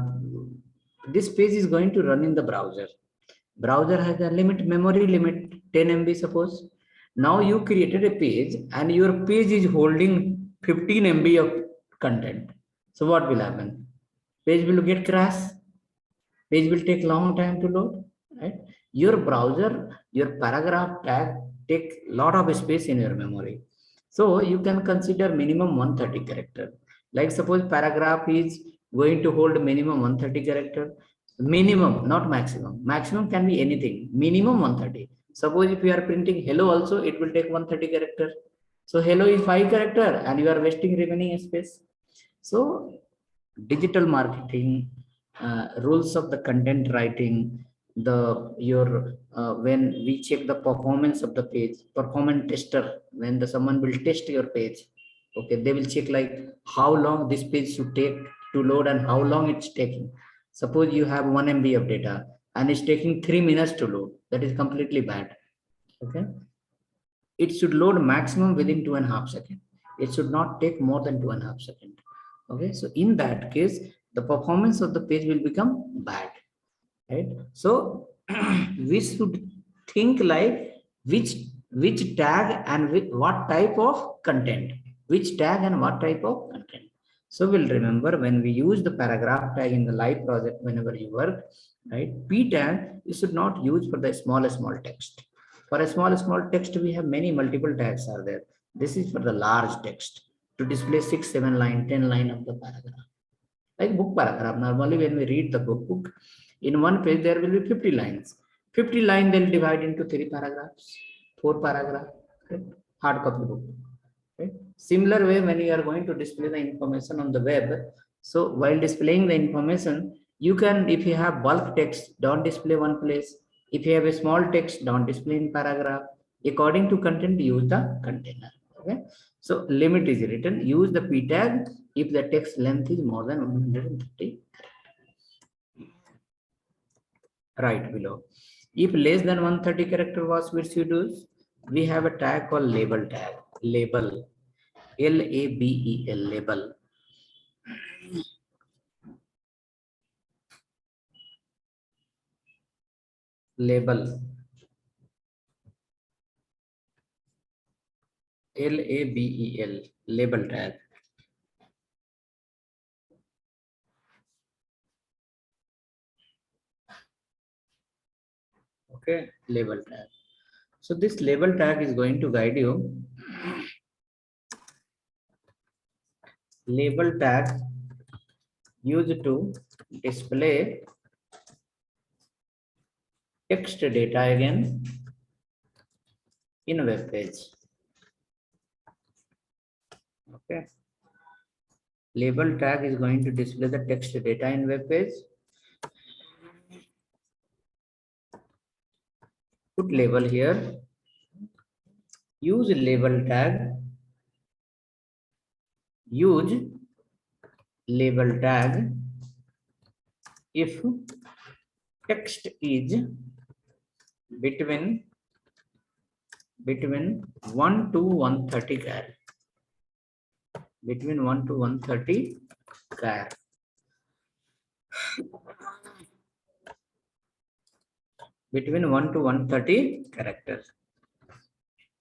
this page is going to run in the browser has a memory limit 10 MB suppose. Now you created a page and your page is holding 15 MB of content. So what will happen? Page will get crash. Page will take long time to load, right? Your browser, your paragraph tag take lot of space in your memory. So you can consider minimum 130 character. Like suppose paragraph is going to hold minimum 130 character. Minimum, not maximum. Maximum can be anything. Minimum 130. Suppose if you are printing hello also, it will take 130 character. So hello is 5 character and you are wasting remaining space. So digital marketing, rules of the content writing, the your when we check the performance of the page, performance tester, when the someone will test your page, okay, they will check like how long this page should take to load and how long it's taking. Suppose you have 1 MB of data and it's taking 3 minutes to load, that is completely bad. Okay, it should load maximum within 2.5 seconds. It should not take more than 2.5 seconds. Okay, so in that case, the performance of the page will become bad, right? So we should think like which tag and what type of content, which tag and what type of content. So we'll remember when we use the paragraph tag in the live project, whenever you work, right? P tag you should not use for the small text. For a small text, we have many multiple tags are there. This is for the large text to display 6, 7 line, 10 line of the paragraph. Like book paragraph. Normally, when we read the book, in one page there will be 50 lines. 50 line they'll divide into 3 paragraphs, 4 paragraph, right? Hard copy book. Right? Similar way, when you are going to display the information on the web, so while displaying the information, you can, if you have bulk text, don't display one place. If you have a small text, don't display in paragraph. According to content, use the container. Okay. So limit is written. Use the p tag if the text length is more than 130. Right below. If less than 130 character, what we should do? We have a tag called label tag. Label. Label. Label. Label. Label. Label tag. Okay, label tag. So this label tag is going to guide you. Label tag used to display text data again in a web page. Okay. Label tag is going to display the text data in web page. Put label here. Use label tag. Use label tag if text is between 1 to 130 char. Between 1 to 130 char. Between 1 to 130 characters.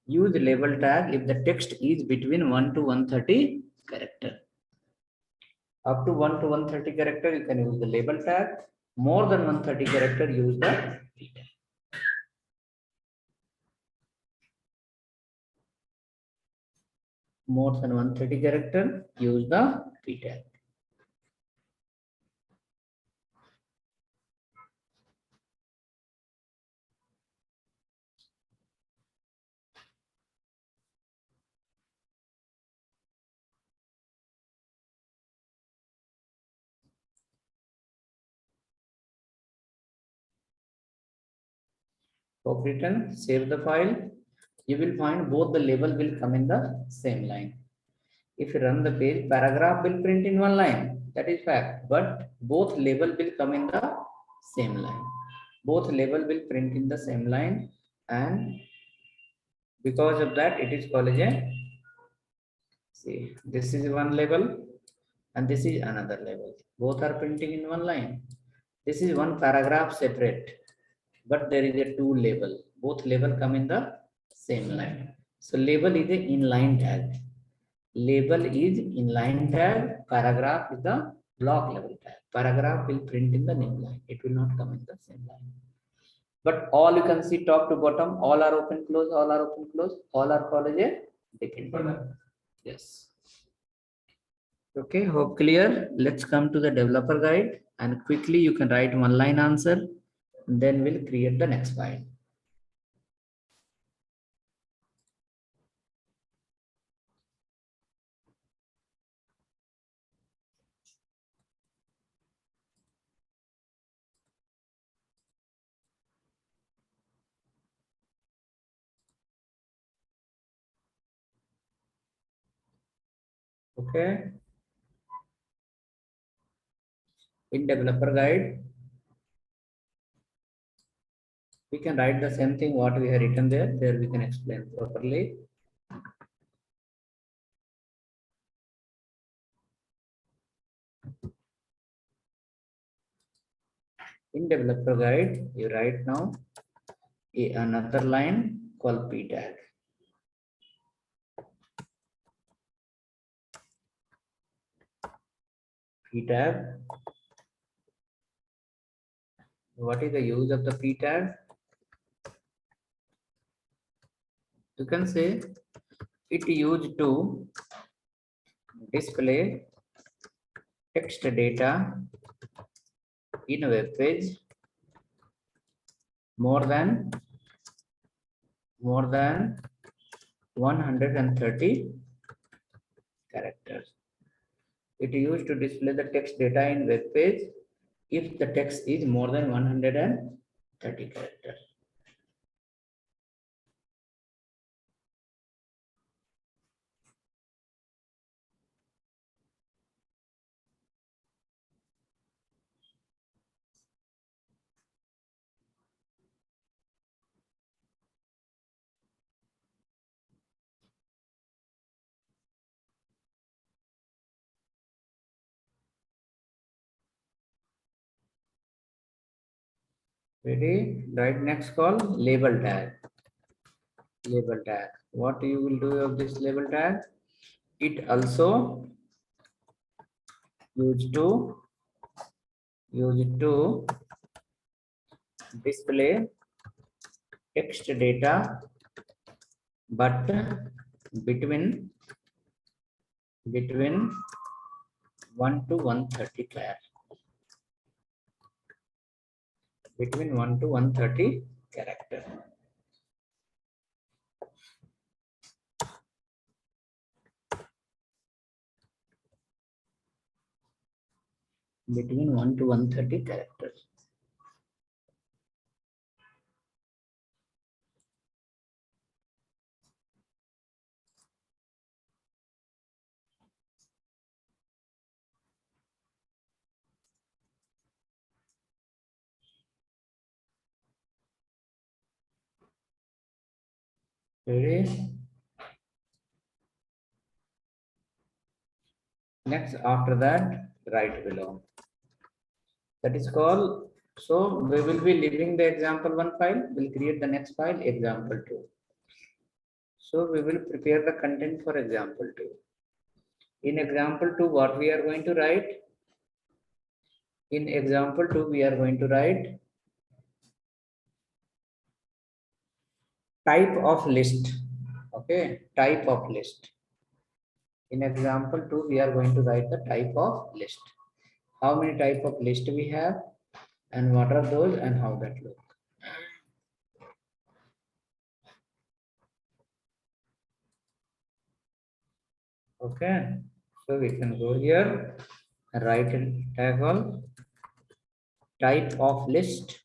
Use label tag if the text is between 1 to 130 character. Up to 1 to 130 character, you can use the label tag. More than 130 character, use the p tag. More than 130 character, use the p tag. Hope written, save the file. You will find both the label will come in the same line. If you run the page, paragraph will print in one line, that is fact, but both label will come in the same line. Both label will print in the same line, and because of that it is called as a, see, this is one label and this is another label. Both are printing in one line. This is one paragraph separate, but there is a two label. Both label come in the same line. So label is a inline tag. Label is inline tag. Paragraph is the block level tag. Paragraph will print in the new line. It will not come in the same line. But all you can see top to bottom, all are open close, all are open close, all are called as a dependent. Yes. Okay, hope clear. Let's come to the developer guide, and quickly you can write one line answer, and then we'll create the next file. Okay. In developer guide, we can write the same thing what we have written there. There we can explain properly. In developer guide, you write now another line called p tag. P tag. What is the use of the p tag? You can say it used to display text data in a web page more than 130 characters. It used to display the text data in web page if the text is more than 130 characters. Ready? Right, next call label tag. Label tag. What you will do of this label tag? It also used to display text data, but between 1 to 130 characters. Between 1 to 130 characters. Between 1 to 130 characters. Ready? Next, after that, write below. That is called, so we will be leaving the example one file, we'll create the next file, example two. So we will prepare the content for example two. In example two, what we are going to write? In example two, we are going to write type of list. Okay, type of list. In example two, we are going to write the type of list. How many type of list we have, and what are those, and how that look. Okay, so we can go here, write a tag on type of list.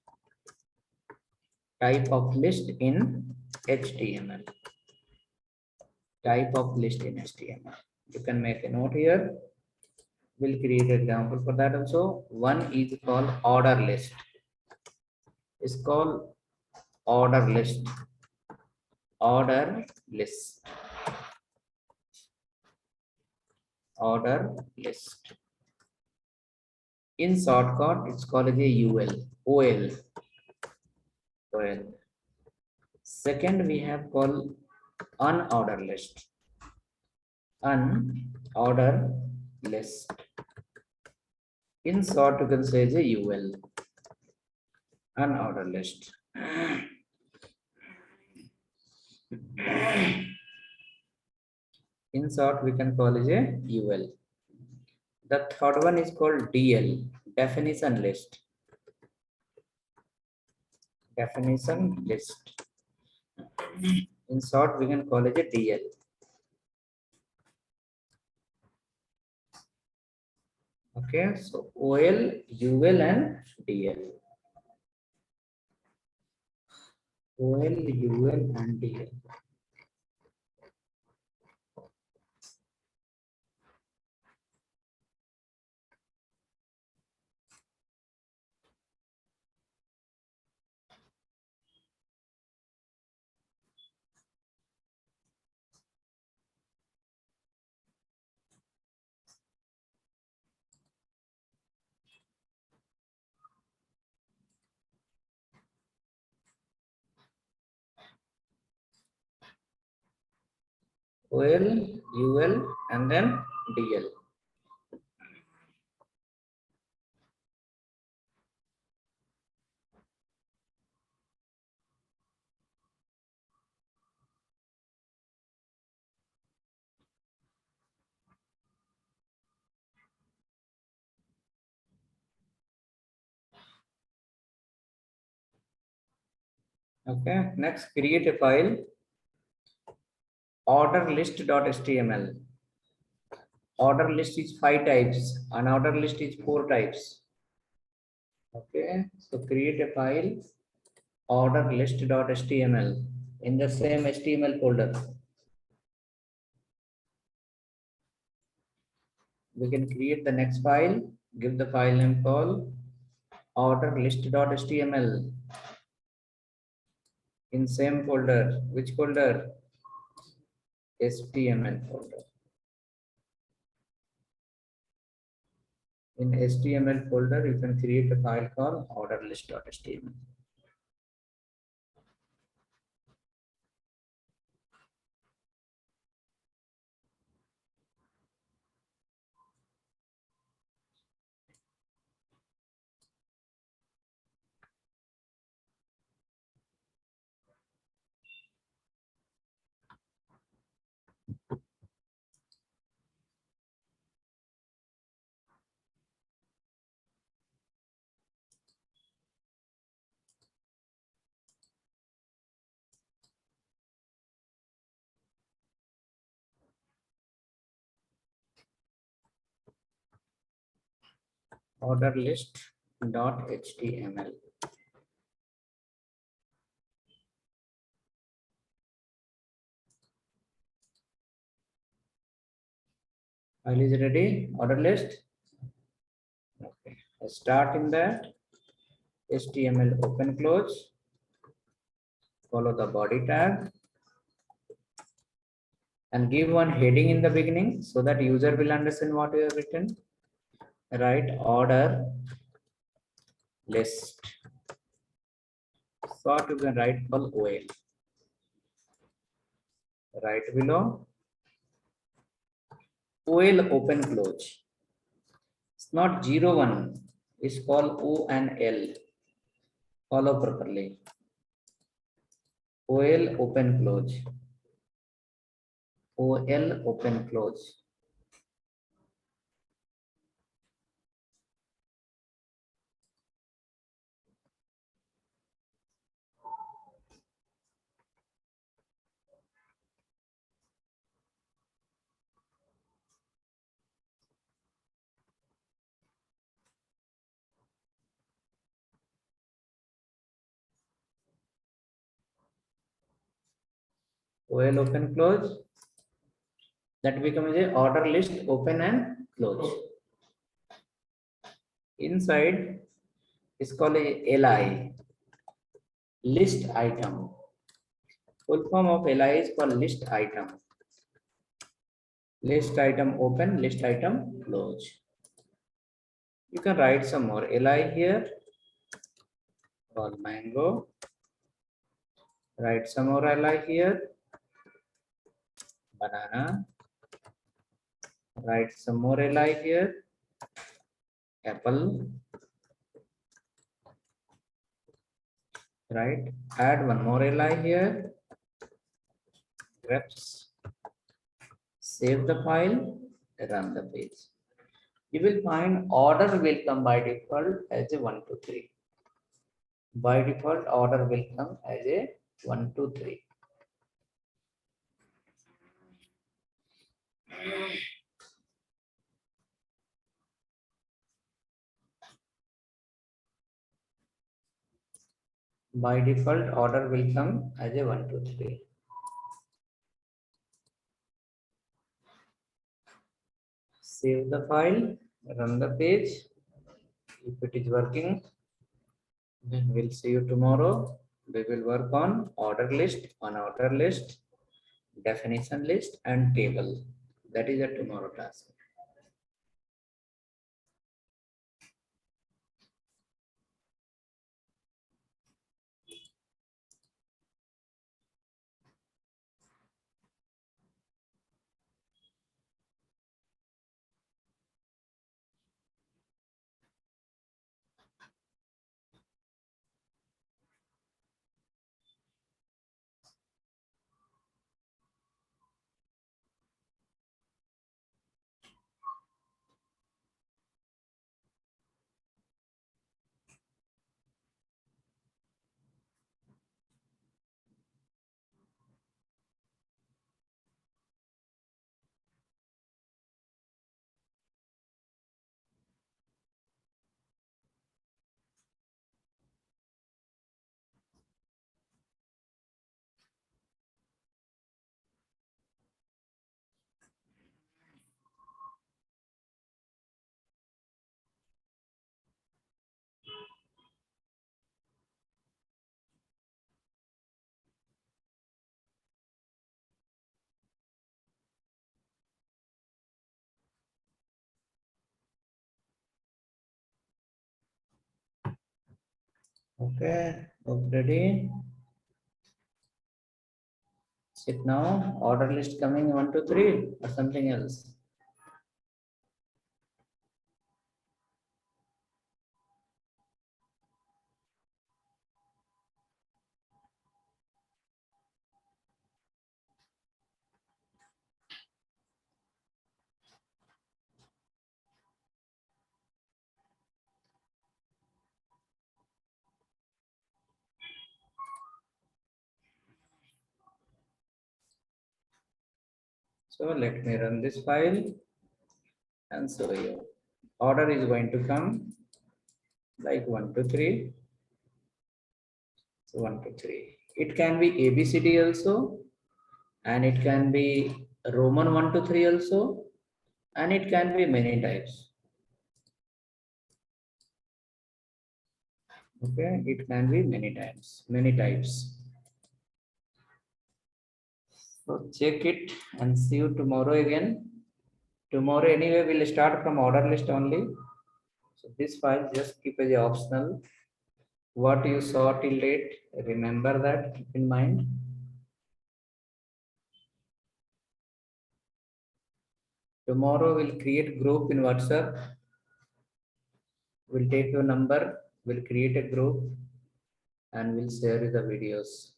Type of list in HTML. Type of list in HTML. You can make a note here. We'll create an example for that also. One is called order list. It's called order list. Order list. Order list. In shortcut, it's called as a UL. OL. OL. Second, we have called unorder list. Unorder list. In short, you can say as a UL. Unorder list. In short, we can call it a UL. The third one is called DL, definition list. Definition list. In short, we can call it a DL. Okay, so OL, UL, and DL. OL, UL, and DL. OL, UL, and then DL. Okay, next create a file order list.html. Order list is 5 types, unorder list is 4 types. Okay, so create a file order list.html in the same HTML folder. We can create the next file, give the file name called order list.html in same folder. Which folder? HTML folder. In HTML folder, you can create a file called order list.html. Order list.html. File is ready. Order list. Okay. Let's start in that HTML open close. Follow the body tag and give one heading in the beginning so that user will understand what you have written. Write order list. So you can write for OL. Right below OL open close. It's not 01. It's called O and L. Follow properly. OL open close. OL open close. OL open close. That becomes a order list open and close. Inside is called a LI, list item. Full form of LI is called list item. List item open, list item close. You can write some more LI here called mango. Write some more LI here, banana. Write some more LI here, apple. Right, add one more LI here, grapes. Save the file, run the page. You will find order will come by default as a 1, 2, 3. By default, order will come as a 1, 2, 3. By default, order will come as a 1, 2, 3. Save the file, run the page. If it is working, then we'll see you tomorrow. We will work on order list, unorder list, definition list, and table. That is a tomorrow task. Okay, ready? Sit now. Order list coming 1, 2, 3 or something else. So let me run this file and show you. Order is going to come like 1, 2, 3. So 1, 2, 3. It can be ABCD also, and it can be Roman 1, 2, 3 also, and it can be many types. Okay, it can be many times, many types. So check it and see you tomorrow again. Tomorrow anyway we'll start from order list only. So this file just keep as a optional. What you saw till date, remember that, keep in mind. Tomorrow we'll create group in WhatsApp. We'll take your number, we'll create a group and we'll share the videos.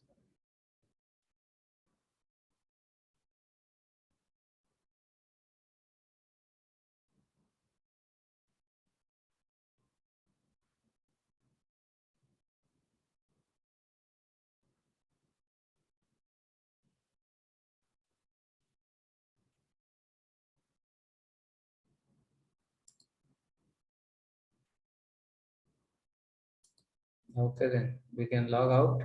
Okay, then we can log out.